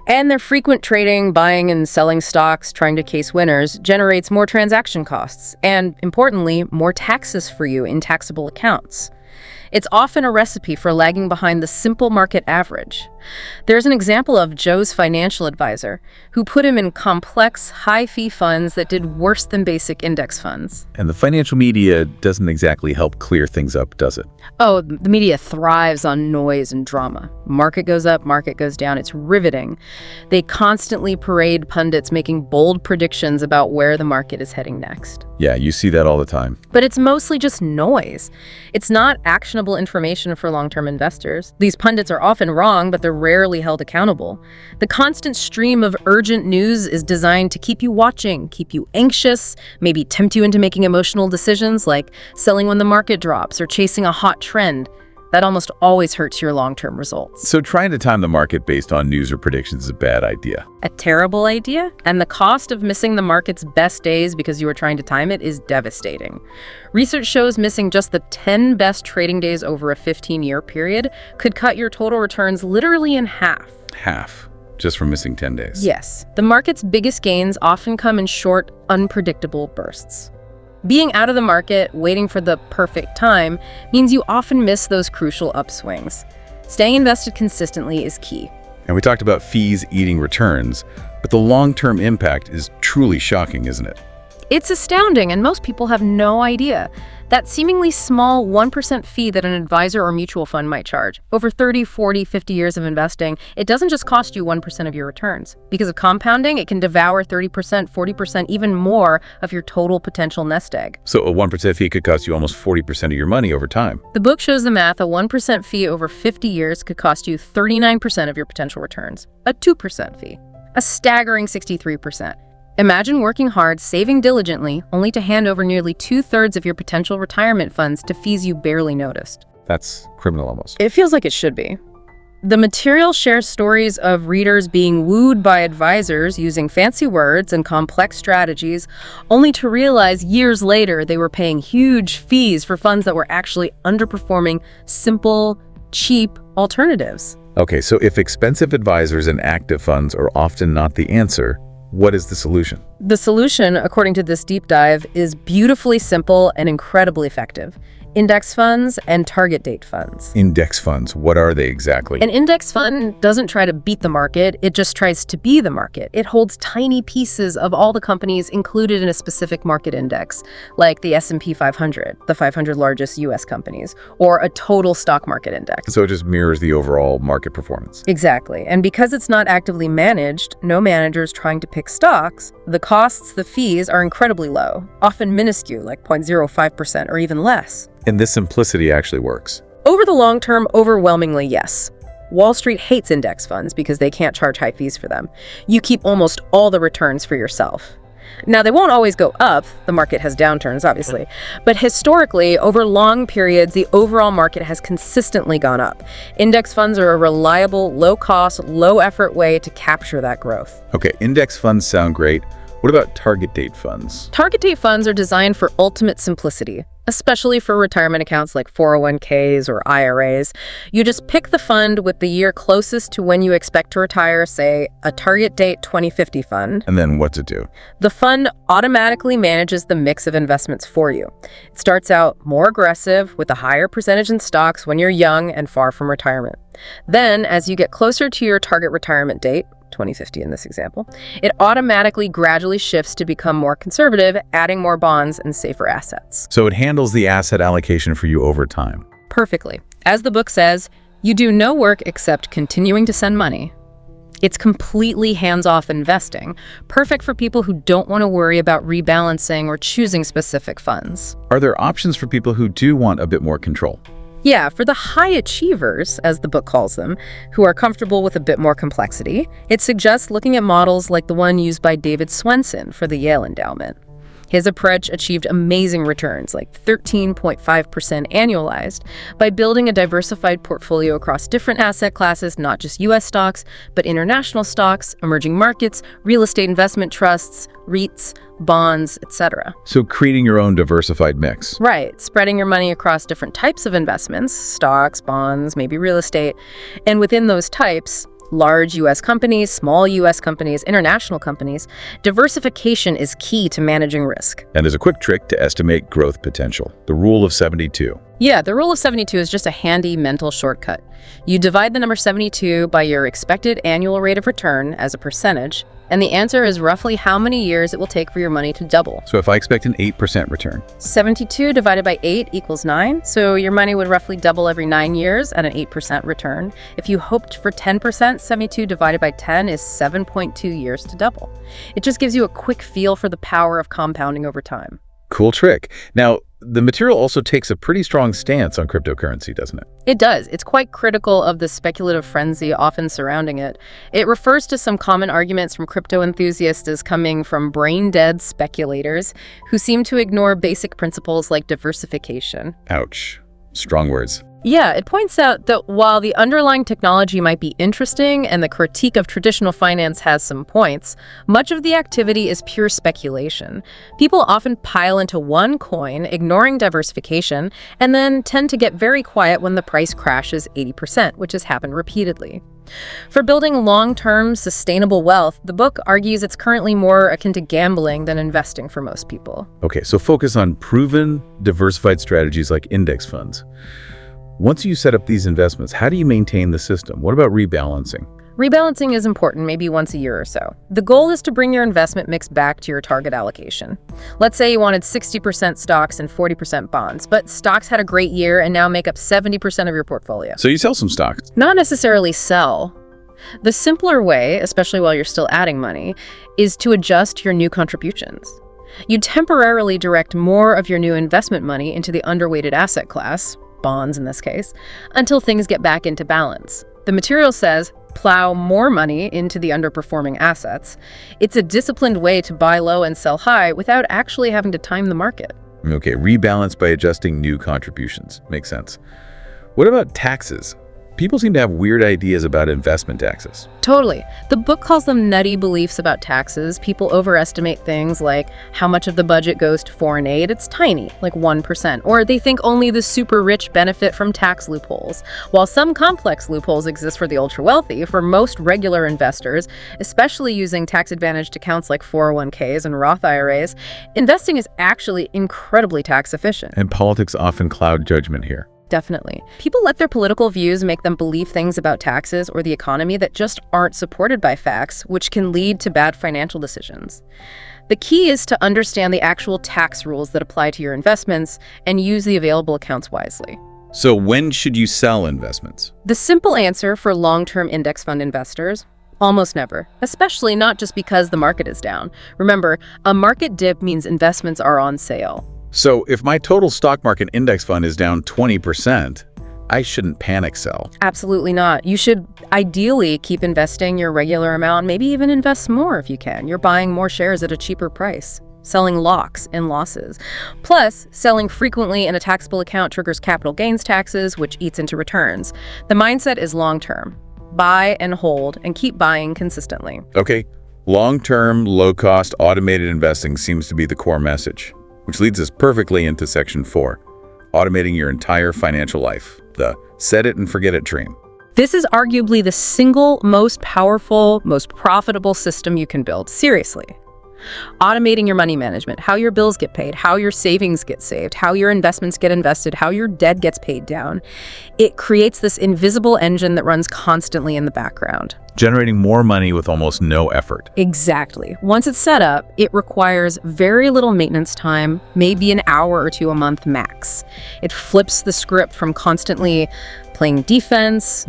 And their frequent trading, buying and selling stocks, trying to case winners, generates more transaction costs and, importantly, more taxes for you in taxable accounts. It's often a recipe for lagging behind the simple market average. There's an example of Joe's financial advisor, who put him in complex, high-fee funds that did worse than basic index funds. And the financial media doesn't exactly help clear things up, does it? Oh, the media thrives on noise and drama. Market goes up, market goes down. It's riveting. They constantly parade pundits making bold predictions about where the market is heading next. Yeah, you see that all the time. But it's mostly just noise. It's not actionable information for long-term investors. These pundits are often wrong, but they're rarely held accountable. The constant stream of urgent news is designed to keep you watching, keep you anxious, maybe tempt you into making emotional decisions like selling when the market drops or chasing a hot trend. That almost always hurts your long-term results. So trying to time the market based on news or predictions is a bad idea. A terrible idea, and the cost of missing the market's best days because you are trying to time it is devastating. Research shows missing just the 10 best trading days over a 15-year period could cut your total returns literally in half. Half, just from missing 10 days. Yes, the market's biggest gains often come in short, unpredictable bursts. Being out of the market, waiting for the perfect time, means you often miss those crucial upswings. Staying invested consistently is key. And we talked about fees eating returns, but the long-term impact is truly shocking, isn't it? It's astounding, and most people have no idea. That seemingly small 1% fee that an advisor or mutual fund might charge, over 30, 40, 50 years of investing, it doesn't just cost you 1% of your returns. Because of compounding, it can devour 30%, 40%, even more of your total potential nest egg. So a 1% fee could cost you almost 40% of your money over time. The book shows the math. A 1% fee over 50 years could cost you 39% of your potential returns. A 2% fee, a staggering 63%. Imagine working hard, saving diligently, only to hand over nearly 2/3 of your potential retirement funds to fees you barely noticed. That's criminal almost. It feels like it should be. The material shares stories of readers being wooed by advisors using fancy words and complex strategies, only to realize years later they were paying huge fees for funds that were actually underperforming simple, cheap alternatives. Okay, so if expensive advisors and active funds are often not the answer, what is the solution? The solution, according to this deep dive, is beautifully simple and incredibly effective. Index funds and target date funds. Index funds, what are they exactly? An index fund doesn't try to beat the market, it just tries to be the market. It holds tiny pieces of all the companies included in a specific market index, like the S&P 500, the 500 largest US companies, or a total stock market index. So it just mirrors the overall market performance. Exactly. And because it's not actively managed, no managers trying to pick stocks, the costs, the fees are incredibly low, often minuscule, like 0.05% or even less. And this simplicity actually works. Over the long term, overwhelmingly, yes. Wall Street hates index funds because they can't charge high fees for them. You keep almost all the returns for yourself. Now, they won't always go up. The market has downturns, obviously. But historically, over long periods, the overall market has consistently gone up. Index funds are a reliable, low-cost, low-effort way to capture that growth. Okay, index funds sound great. What about target date funds? Target date funds are designed for ultimate simplicity, especially for retirement accounts like 401ks or IRAs. You just pick the fund with the year closest to when you expect to retire, say a target date 2050 fund. And then what's it do? The fund automatically manages the mix of investments for you. It starts out more aggressive with a higher percentage in stocks when you're young and far from retirement. Then, as you get closer to your target retirement date, 2050 in this example, it automatically gradually shifts to become more conservative, adding more bonds and safer assets. So it handles the asset allocation for you over time. Perfectly. As the book says, you do no work except continuing to send money. It's completely hands-off investing, perfect for people who don't want to worry about rebalancing or choosing specific funds. Are there options for people who do want a bit more control? Yeah, for the high achievers, as the book calls them, who are comfortable with a bit more complexity, it suggests looking at models like the one used by David Swenson for the Yale Endowment. His approach achieved amazing returns, like 13.5% annualized, by building a diversified portfolio across different asset classes, not just U.S. stocks, but international stocks, emerging markets, real estate investment trusts, REITs, bonds, etc. So creating your own diversified mix. Right, spreading your money across different types of investments, stocks, bonds, maybe real estate, and within those types, large U.S. companies, small U.S. companies, international companies, diversification is key to managing risk. And there's a quick trick to estimate growth potential, the rule of 72. Yeah, the rule of 72 is just a handy mental shortcut. You divide the number 72 by your expected annual rate of return as a percentage, and the answer is roughly how many years it will take for your money to double. So if I expect an 8% return, 72 divided by 8 equals 9, so your money would roughly double every 9 years at an 8% return. If you hoped for 10%, 72 divided by 10 is 7.2 years to double. It just gives you a quick feel for the power of compounding over time. cool trick. Now, the material also takes a pretty strong stance on cryptocurrency, doesn't it? It does. It's quite critical of the speculative frenzy often surrounding it. It refers to some common arguments from crypto enthusiasts as coming from brain-dead speculators who seem to ignore basic principles like diversification. Ouch. Strong words. Yeah, it points out that while the underlying technology might be interesting and the critique of traditional finance has some points, much of the activity is pure speculation. People often pile into one coin, ignoring diversification, and then tend to get very quiet when the price crashes 80%, which has happened repeatedly. For building long-term, sustainable wealth, the book argues it's currently more akin to gambling than investing for most people. Okay, so focus on proven, diversified strategies like index funds. Once you set up these investments, how do you maintain the system? What about rebalancing? Rebalancing is important, maybe once a year or so. The goal is to bring your investment mix back to your target allocation. Let's say you wanted 60% stocks and 40% bonds, but stocks had a great year and now make up 70% of your portfolio. So you sell some stocks. Not necessarily sell. The simpler way, especially while you're still adding money, is to adjust your new contributions. You temporarily direct more of your new investment money into the underweighted asset class, bonds in this case, until things get back into balance. The material says plow more money into the underperforming assets. It's a disciplined way to buy low and sell high without actually having to time the market. Okay, rebalance by adjusting new contributions. Makes sense. What about taxes? People seem to have weird ideas about investment taxes. Totally. The book calls them nutty beliefs about taxes. People overestimate things like how much of the budget goes to foreign aid. It's tiny, like 1%. Or they think only the super rich benefit from tax loopholes. While some complex loopholes exist for the ultra wealthy, for most regular investors, especially using tax-advantaged accounts like 401ks and Roth IRAs, investing is actually incredibly tax efficient. And politics often cloud judgment here. Definitely. People let their political views make them believe things about taxes or the economy that just aren't supported by facts, which can lead to bad financial decisions. The key is to understand the actual tax rules that apply to your investments and use the available accounts wisely. So when should you sell investments? The simple answer for long-term index fund investors: almost never, especially not just because the market is down. Remember, a market dip means investments are on sale. So if my total stock market index fund is down 20%, I shouldn't panic sell. Absolutely not. You should ideally keep investing your regular amount, maybe even invest more if you can. You're buying more shares at a cheaper price, selling locks in losses. Plus, selling frequently in a taxable account triggers capital gains taxes, which eats into returns. The mindset is long-term. Buy and hold and keep buying consistently. Okay, long-term, low-cost, automated investing seems to be the core message, which leads us perfectly into Section 4, automating your entire financial life, the set it and forget it dream. This is arguably the single most powerful, most profitable system you can build. Seriously. Automating your money management, how your bills get paid, how your savings get saved, how your investments get invested, how your debt gets paid down. It creates this invisible engine that runs constantly in the background, Generating more money with almost no effort. Exactly. Once it's set up, it requires very little maintenance time, maybe an hour or two a month max. It flips the script from constantly playing defense,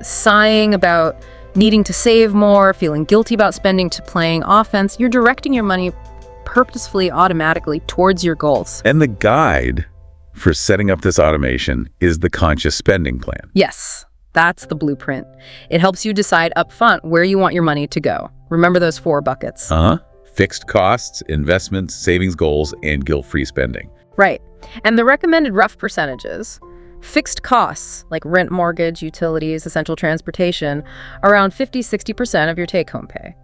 sighing about needing to save more, feeling guilty about spending, to playing offense. You're directing your money purposefully, automatically towards your goals. And the guide for setting up this automation is the conscious spending plan. Yes, that's the blueprint. It helps you decide upfront where you want your money to go. Remember those 4 buckets. Fixed costs, investments, savings goals, and guilt-free spending. Right. And the recommended rough percentages: fixed costs, like rent, mortgage, utilities, essential transportation, around 50-60% of your take-home pay.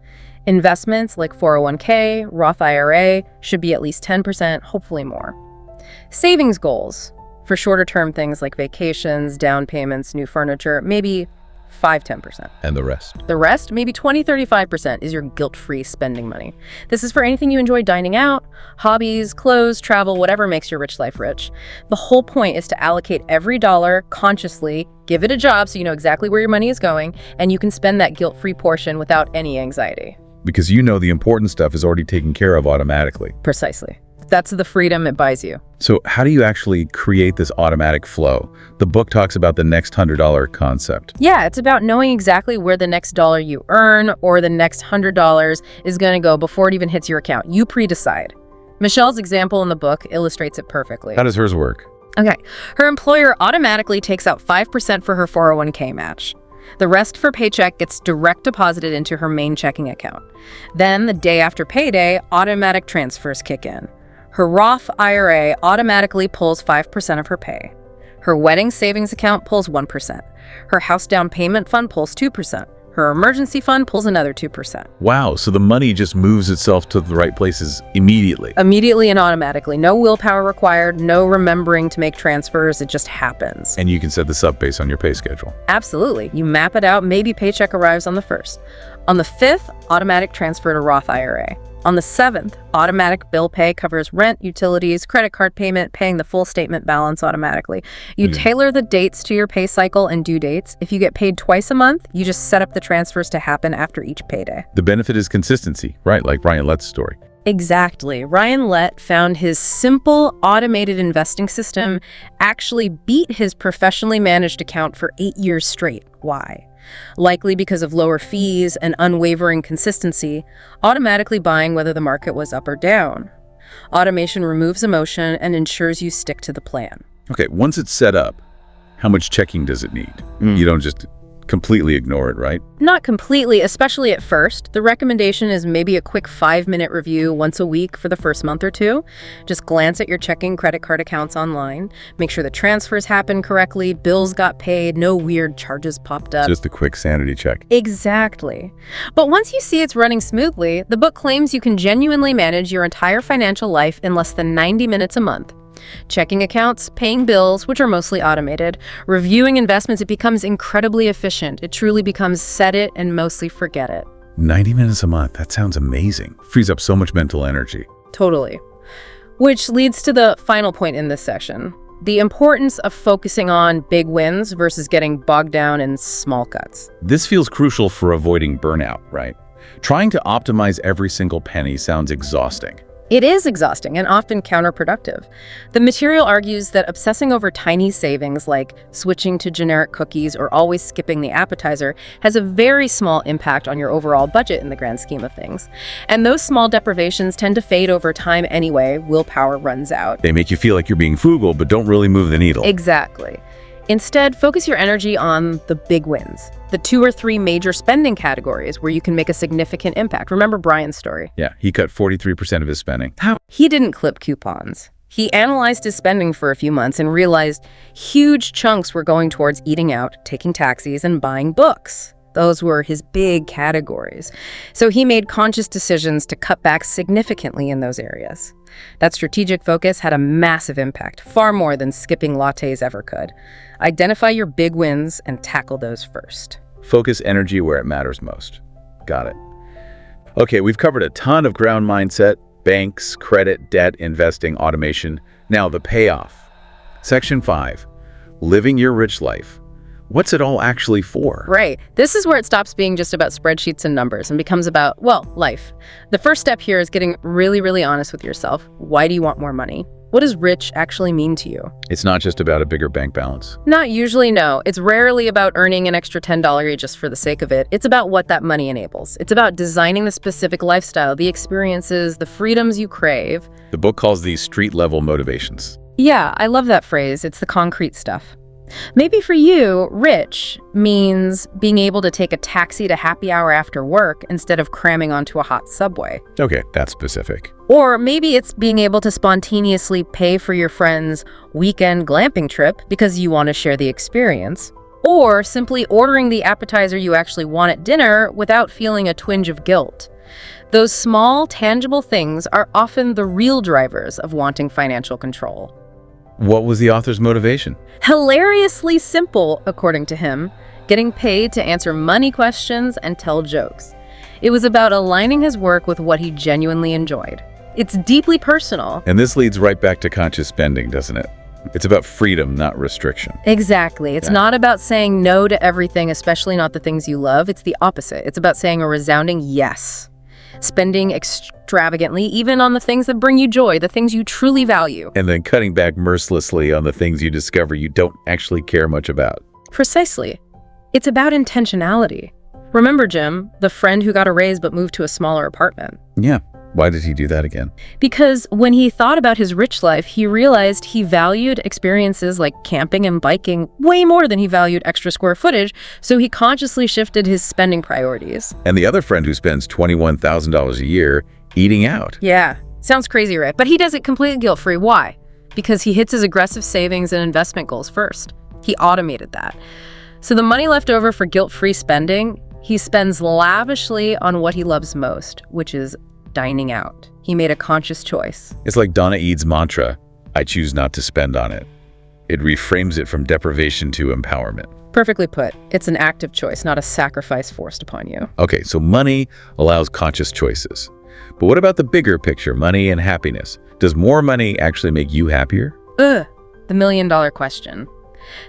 Investments like 401k, Roth IRA should be at least 10%, hopefully more. Savings goals, for shorter-term things like vacations, down payments, new furniture, maybe 5-10%. And the rest? The rest, maybe 20-35%, is your guilt-free spending money. This is for anything you enjoy dining out, hobbies, clothes, travel, whatever makes your rich life rich. The whole point is to allocate every dollar consciously, give it a job so you know exactly where your money is going, and you can spend that guilt-free portion without any anxiety. Because you know the important stuff is already taken care of automatically. Precisely. That's the freedom it buys you. So how do you actually create this automatic flow? The book talks about the next $100 concept. Yeah, it's about knowing exactly where the next dollar you earn or the next $100 is going to go before it even hits your account. You pre-decide. Michelle's example in the book illustrates it perfectly. How does hers work? Okay, her employer automatically takes out 5% for her 401k match. The rest for paycheck gets direct deposited into her main checking account. Then, the day after payday, automatic transfers kick in. Her Roth IRA automatically pulls 5% of her pay. Her wedding savings account pulls 1%. Her house down payment fund pulls 2%. Her emergency fund pulls another 2%. Wow, so the money just moves itself to the right places immediately. Immediately and automatically. No willpower required, no remembering to make transfers. It just happens. And you can set this up based on your pay schedule. Absolutely. You map it out. Maybe paycheck arrives on the 1st. On the 5th, automatic transfer to Roth IRA. On the 7th, automatic bill pay covers rent, utilities, credit card payment, paying the full statement balance automatically. You tailor the dates to your pay cycle and due dates. If you get paid twice a month, you just set up the transfers to happen after each payday. The benefit is consistency, right? Like Ryan Lett's story. Exactly. Ryan Lett found his simple automated investing system actually beat his professionally managed account for 8 years straight. Why? Likely because of lower fees and unwavering consistency, automatically buying whether the market was up or down. Automation removes emotion and ensures you stick to the plan. Okay, once it's set up, how much checking does it need? You don't just completely ignore it, right? Not completely, especially at first. The recommendation is maybe a quick 5-minute review once a week for the first month or 2. Just glance at your checking credit card accounts online. Make sure the transfers happened correctly, bills got paid, no weird charges popped up. Just a quick sanity check. Exactly. But once you see it's running smoothly, the book claims you can genuinely manage your entire financial life in less than 90 minutes a month. Checking accounts, paying bills, which are mostly automated, reviewing investments, it becomes incredibly efficient. It truly becomes set it and mostly forget it. 90 minutes a month, that sounds amazing. Frees up so much mental energy. Totally. Which leads to the final point in this section. The importance of focusing on big wins versus getting bogged down in small cuts. This feels crucial for avoiding burnout, right? Trying to optimize every single penny sounds exhausting. It is exhausting and often counterproductive. The material argues that obsessing over tiny savings, like switching to generic cookies or always skipping the appetizer, has a very small impact on your overall budget in the grand scheme of things. And those small deprivations tend to fade over time anyway. Willpower runs out. They make you feel like you're being frugal, but don't really move the needle. Exactly. Instead, focus your energy on the big wins, the 2 or 3 major spending categories where you can make a significant impact. Remember Brian's story? Yeah, he cut 43% of his spending. How? He didn't clip coupons. He analyzed his spending for a few months and realized huge chunks were going towards eating out, taking taxis, and buying books. Those were his big categories. So he made conscious decisions to cut back significantly in those areas. That strategic focus had a massive impact, far more than skipping lattes ever could. Identify your big wins and tackle those first. Focus energy where it matters most. Got it. Okay, we've covered a ton of ground mindset, banks, credit, debt, investing, automation. Now the payoff. Section 5, living your rich life. What's it all actually for? Right. This is where it stops being just about spreadsheets and numbers and becomes about, well, life. The first step here is getting really honest with yourself. Why do you want more money? What does rich actually mean to you? It's not just about a bigger bank balance. Not usually, no. It's rarely about earning an extra $10 just for the sake of it. It's about what that money enables. It's about designing the specific lifestyle, the experiences, the freedoms you crave. The book calls these street-level motivations. Yeah, I love that phrase. It's the concrete stuff. Maybe for you, rich means being able to take a taxi to happy hour after work instead of cramming onto a hot subway. Okay, that's specific. Or maybe it's being able to spontaneously pay for your friend's weekend glamping trip because you want to share the experience. Or simply ordering the appetizer you actually want at dinner without feeling a twinge of guilt. Those small, tangible things are often the real drivers of wanting financial control. What was the author's motivation? Hilariously simple, according to him, getting paid to answer money questions and tell jokes. It was about aligning his work with what he genuinely enjoyed. It's deeply personal. And this leads right back to conscious spending, doesn't it? It's about freedom, not restriction. Exactly. It's not about saying no to everything, especially not the things you love. It's the opposite. It's about saying a resounding yes. Spending extravagantly, even on the things that bring you joy, the things you truly value. And then cutting back mercilessly on the things you discover you don't actually care much about. Precisely. It's about intentionality. Remember, Jim, the friend who got a raise but moved to a smaller apartment? Yeah. Why did he do that again? Because when he thought about his rich life, he realized he valued experiences like camping and biking way more than he valued extra square footage, so he consciously shifted his spending priorities. And the other friend who spends $21,000 a year eating out. Yeah, sounds crazy, right? But he does it completely guilt-free. Why? Because he hits his aggressive savings and investment goals first. He automated that. So the money left over for guilt-free spending, he spends lavishly on what he loves most, which is dining out. He made a conscious choice. It's like Donna Ead's mantra, I choose not to spend on it. It reframes it from deprivation to empowerment. Perfectly put. It's an active choice, not a sacrifice forced upon you. Okay, so money allows conscious choices. But what about the bigger picture, money and happiness? Does more money actually make you happier? The million-dollar question.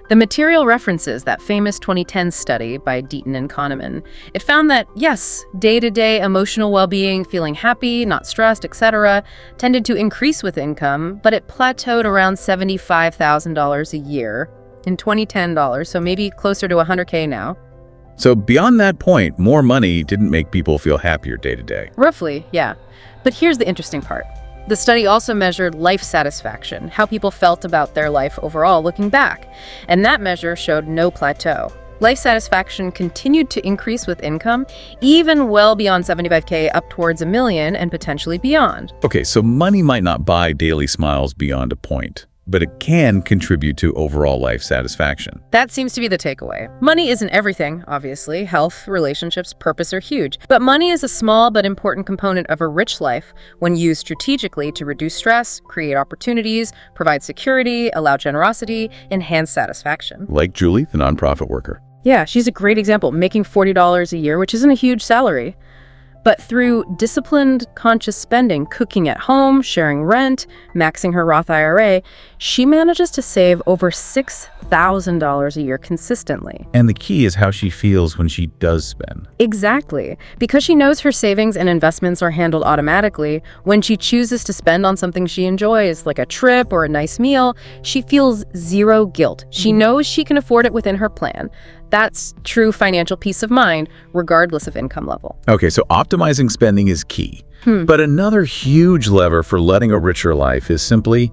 The material references that famous 2010 study by Deaton and Kahneman. It found that, yes, day-to-day emotional well-being, feeling happy, not stressed, etc., tended to increase with income, but it plateaued around $75,000 a year in 2010 dollars, so maybe closer to $100K now. So beyond that point, more money didn't make people feel happier day to day. Roughly, yeah. But here's the interesting part. The study also measured life satisfaction, how people felt about their life overall looking back, and that measure showed no plateau. Life satisfaction continued to increase with income, even well beyond 75K, up towards $1 million and potentially beyond. Okay, so money might not buy daily smiles beyond a point, but it can contribute to overall life satisfaction. That seems to be the takeaway. Money isn't everything, obviously. Health, relationships, purpose are huge. But money is a small but important component of a rich life when used strategically to reduce stress, create opportunities, provide security, allow generosity, enhance satisfaction. Like Julie, the nonprofit worker. Yeah, she's a great example, making $40 a year, which isn't a huge salary. But through disciplined, conscious spending, cooking at home, sharing rent, maxing her Roth IRA, she manages to save over $6,000 a year consistently. And the key is how she feels when she does spend. Exactly. Because she knows her savings and investments are handled automatically, when she chooses to spend on something she enjoys, like a trip or a nice meal, she feels zero guilt. She knows she can afford it within her plan. That's true financial peace of mind, regardless of income level. Okay, so optimizing spending is key. But another huge lever for letting a richer life is simply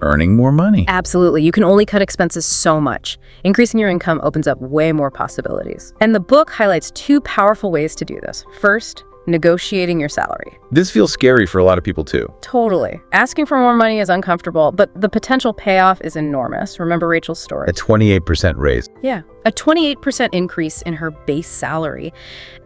earning more money. Absolutely. You can only cut expenses so much. Increasing your income opens up way more possibilities. And the book highlights two powerful ways to do this. First, negotiating your salary. This feels scary for a lot of people too. Totally. Asking for more money is uncomfortable, but the potential payoff is enormous. Remember Rachel's story? A 28% raise. Yeah, a 28% increase in her base salary.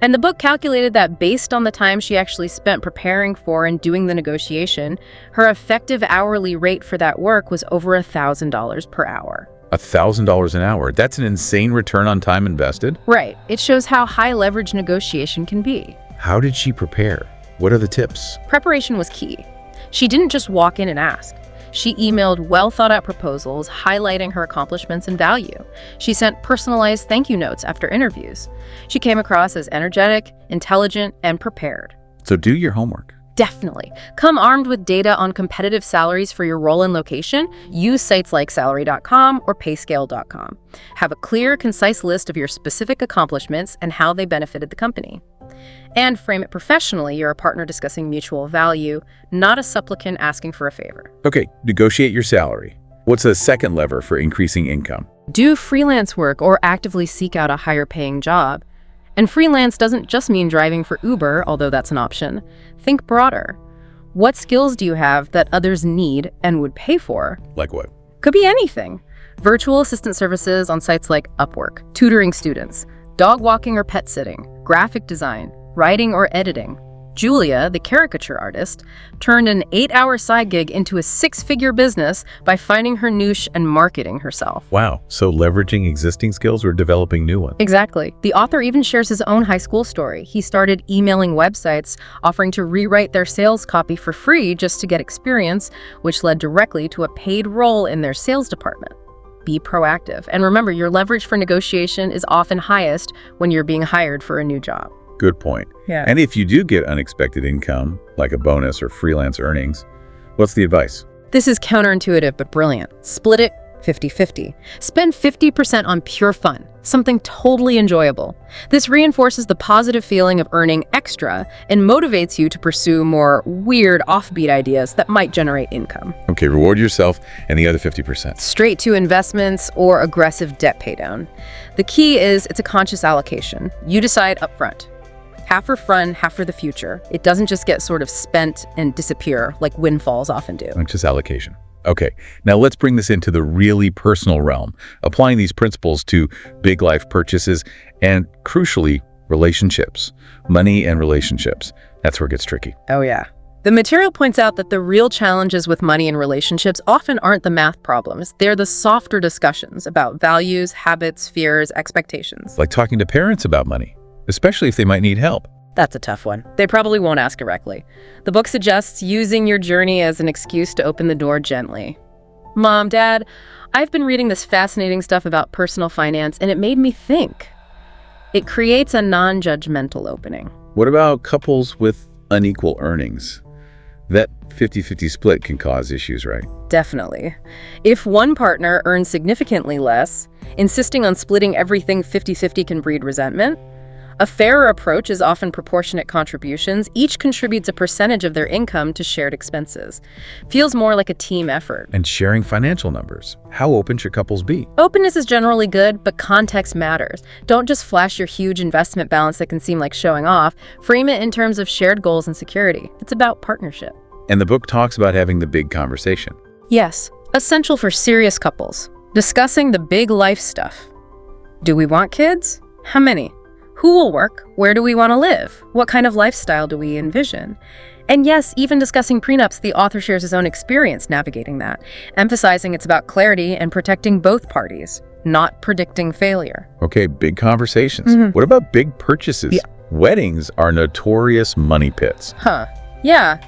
And the book calculated that based on the time she actually spent preparing for and doing the negotiation, her effective hourly rate for that work was over $1,000 per hour. $1,000 an hour. That's an insane return on time invested. Right. It shows how high leverage negotiation can be. How did she prepare? What are the tips? Preparation was key. She didn't just walk in and ask. She emailed well-thought-out proposals highlighting her accomplishments and value. She sent personalized thank you notes after interviews. She came across as energetic, intelligent, and prepared. So do your homework. Definitely. Come armed with data on competitive salaries for your role and location. Use sites like salary.com or payscale.com. Have a clear, concise list of your specific accomplishments and how they benefited the company. And frame it professionally. You're a partner discussing mutual value, not a supplicant asking for a favor. Okay, negotiate your salary. What's a second lever for increasing income? Do freelance work or actively seek out a higher paying job. And freelance doesn't just mean driving for Uber, although that's an option. Think broader. What skills do you have that others need and would pay for? Like what? Could be anything. Virtual assistant services on sites like Upwork, tutoring students, dog walking or pet sitting, graphic design, writing or editing. Julia, the caricature artist, turned an 8-hour side gig into a 6-figure business by finding her niche and marketing herself. Wow, so leveraging existing skills or developing new ones? Exactly. The author even shares his own high school story. He started emailing websites offering to rewrite their sales copy for free just to get experience, which led directly to a paid role in their sales department. Be proactive. And remember, your leverage for negotiation is often highest when you're being hired for a new job. Good point. Yeah. And if you do get unexpected income, like a bonus or freelance earnings, what's the advice? This is counterintuitive but brilliant. Split it 50-50. Spend 50% on pure fun, something totally enjoyable. This reinforces the positive feeling of earning extra and motivates you to pursue more weird, offbeat ideas that might generate income. Okay, reward yourself and the other 50%. Straight to investments or aggressive debt paydown. The key is it's a conscious allocation. You decide upfront. Half for fun, half for the future. It doesn't just get sort of spent and disappear like windfalls often do. Just allocation. Okay, now let's bring this into the really personal realm, applying these principles to big life purchases and, crucially, relationships. Money and relationships. That's where it gets tricky. Oh, yeah. The material points out that the real challenges with money and relationships often aren't the math problems. They're the softer discussions about values, habits, fears, expectations. Like talking to parents about money, especially if they might need help. That's a tough one. They probably won't ask directly. The book suggests using your journey as an excuse to open the door gently. Mom, Dad, I've been reading this fascinating stuff about personal finance, and it made me think. It creates a non-judgmental opening. What about couples with unequal earnings? That 50-50 split can cause issues, right? Definitely. If one partner earns significantly less, insisting on splitting everything 50-50 can breed resentment. A fairer approach is often proportionate contributions. Each contributes a percentage of their income to shared expenses. Feels more like a team effort. And sharing financial numbers. How open should couples be? Openness is generally good, but context matters. Don't just flash your huge investment balance that can seem like showing off. Frame it in terms of shared goals and security. It's about partnership. And the book talks about having the big conversation. Yes, essential for serious couples. Discussing the big life stuff. Do we want kids? How many? Who will work? Where do we want to live? What kind of lifestyle do we envision? And yes, even discussing prenups, the author shares his own experience navigating that, emphasizing it's about clarity and protecting both parties, not predicting failure. Okay, big conversations. What about big purchases? Yeah. Weddings are notorious money pits. Yeah.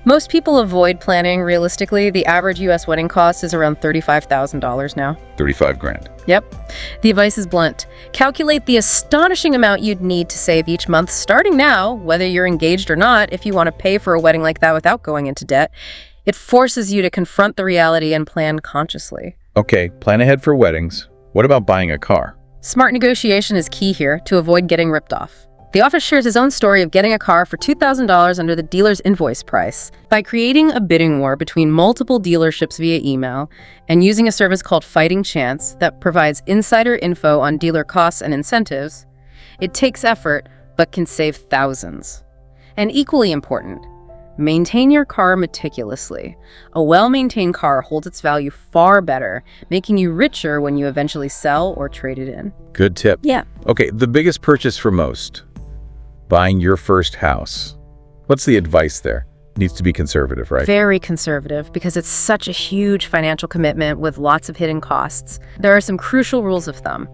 Most people avoid planning realistically. The average U.S. wedding cost is around $35,000 now. 35 grand. Yep. The advice is blunt. Calculate the astonishing amount you'd need to save each month starting now, whether you're engaged or not, if you want to pay for a wedding like that without going into debt. It forces you to confront the reality and plan consciously. Okay, plan ahead for weddings. What about buying a car? Smart negotiation is key here to avoid getting ripped off. The author shares his own story of getting a car for $2,000 under the dealer's invoice price by creating a bidding war between multiple dealerships via email and using a service called Fighting Chance that provides insider info on dealer costs and incentives. It takes effort, but can save thousands. And equally important, maintain your car meticulously. A well-maintained car holds its value far better, making you richer when you eventually sell or trade it in. Good tip. Yeah. Okay, the biggest purchase for most. Buying your first house. What's the advice there? Needs to be conservative, right? Very conservative, because it's such a huge financial commitment with lots of hidden costs. There are some crucial rules of thumb.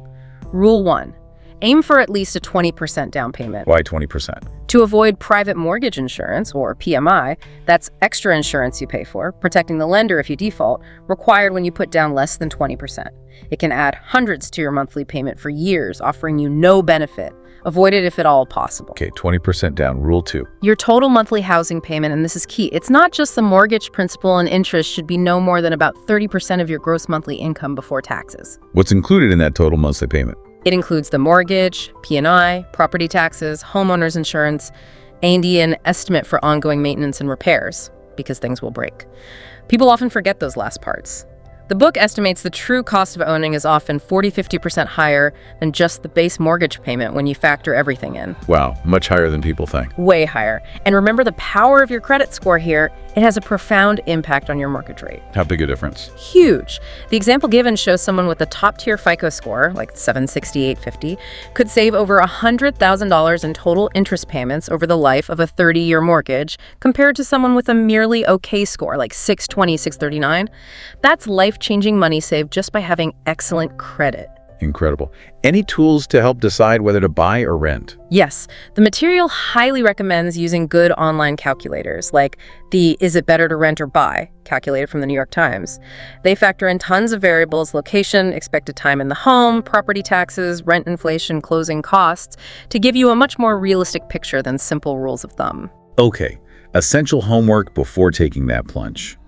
Rule 1, aim for at least a 20% down payment. Why 20%? To avoid private mortgage insurance, or PMI, that's extra insurance you pay for, protecting the lender if you default, required when you put down less than 20%. It can add hundreds to your monthly payment for years, offering you no benefit. Avoid it if at all possible. Okay, 20% down. Rule 2. Your total monthly housing payment, and this is key, it's not just the mortgage principal and interest, should be no more than about 30% of your gross monthly income before taxes. What's included in that total monthly payment? It includes the mortgage, P&I, property taxes, homeowner's insurance, and an estimate for ongoing maintenance and repairs, because things will break. People often forget those last parts. The book estimates the true cost of owning is often 40–50% higher than just the base mortgage payment when you factor everything in. Wow, much higher than people think. Way higher. And remember the power of your credit score here. It has a profound impact on your mortgage rate. How big a difference? Huge. The example given shows someone with a top-tier FICO score, like 760, 850, could save over $100,000 in total interest payments over the life of a 30-year mortgage, compared to someone with a merely okay score, like 620, 639. That's life-changing money saved just by having excellent credit. Incredible. Any tools to help decide whether to buy or rent? Yes, the material highly recommends using good online calculators, like the Is It Better to Rent or Buy calculator from the New York Times. They factor in tons of variables: location, expected time in the home, property taxes, rent inflation, closing costs, to give you a much more realistic picture than simple rules of thumb. Okay, essential homework before taking that plunge.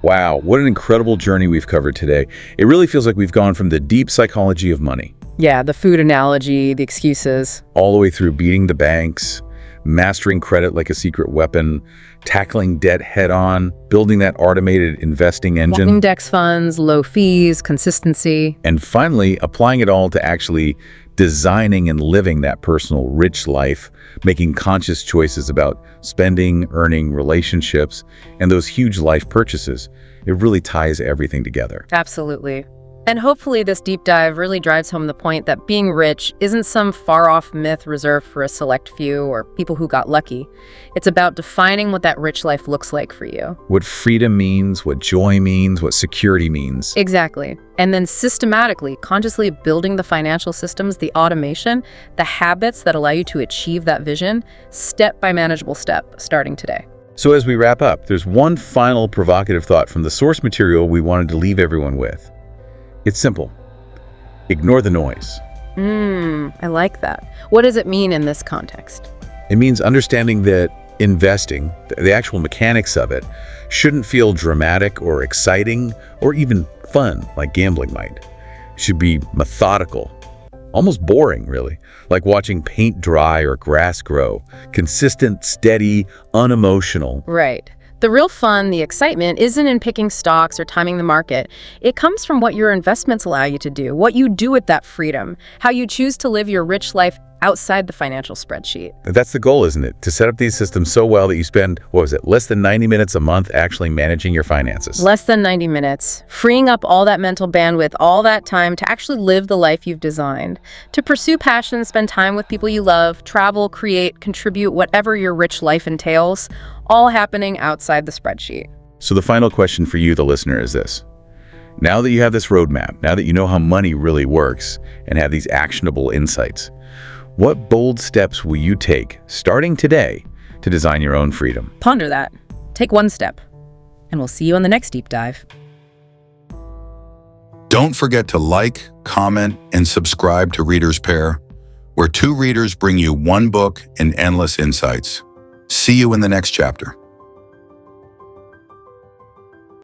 Wow, what an incredible journey we've covered today. It really feels like we've gone from the deep psychology of money. Yeah, the food analogy, the excuses. All the way through beating the banks, mastering credit like a secret weapon, tackling debt head-on, building that automated investing engine. Index funds, low fees, consistency. And finally, applying it all to actually designing and living that personal, rich life, making conscious choices about spending, earning, relationships, and those huge life purchases. It really ties everything together. Absolutely. And hopefully this deep dive really drives home the point that being rich isn't some far-off myth reserved for a select few or people who got lucky. It's about defining what that rich life looks like for you. What freedom means, what joy means, what security means. Exactly. And then systematically, consciously building the financial systems, the automation, the habits that allow you to achieve that vision, step by manageable step, starting today. So as we wrap up, there's one final provocative thought from the source material we wanted to leave everyone with. It's simple. Ignore the noise. I like that. What does it mean in this context? It means understanding that investing, the actual mechanics of it, shouldn't feel dramatic or exciting or even fun like gambling might. It should be methodical, almost boring, really, like watching paint dry or grass grow. Consistent, steady, unemotional. Right. The real fun, the excitement, isn't in picking stocks or timing the market. It comes from what your investments allow you to do, what you do with that freedom, how you choose to live your rich life outside the financial spreadsheet. That's the goal, isn't it? To set up these systems so well that you spend, less than 90 minutes a month actually managing your finances. Less than 90 minutes, freeing up all that mental bandwidth, all that time to actually live the life you've designed, to pursue passion, spend time with people you love, travel, create, contribute, whatever your rich life entails, all happening outside the spreadsheet. So the final question for you, the listener, is this. Now that you have this roadmap, now that you know how money really works and have these actionable insights, what bold steps will you take, starting today, to design your own freedom? Ponder that. Take one step, and we'll see you on the next deep dive. Don't forget to like, comment, and subscribe to ReadersPair, where two readers bring you one book and endless insights. See you in the next chapter.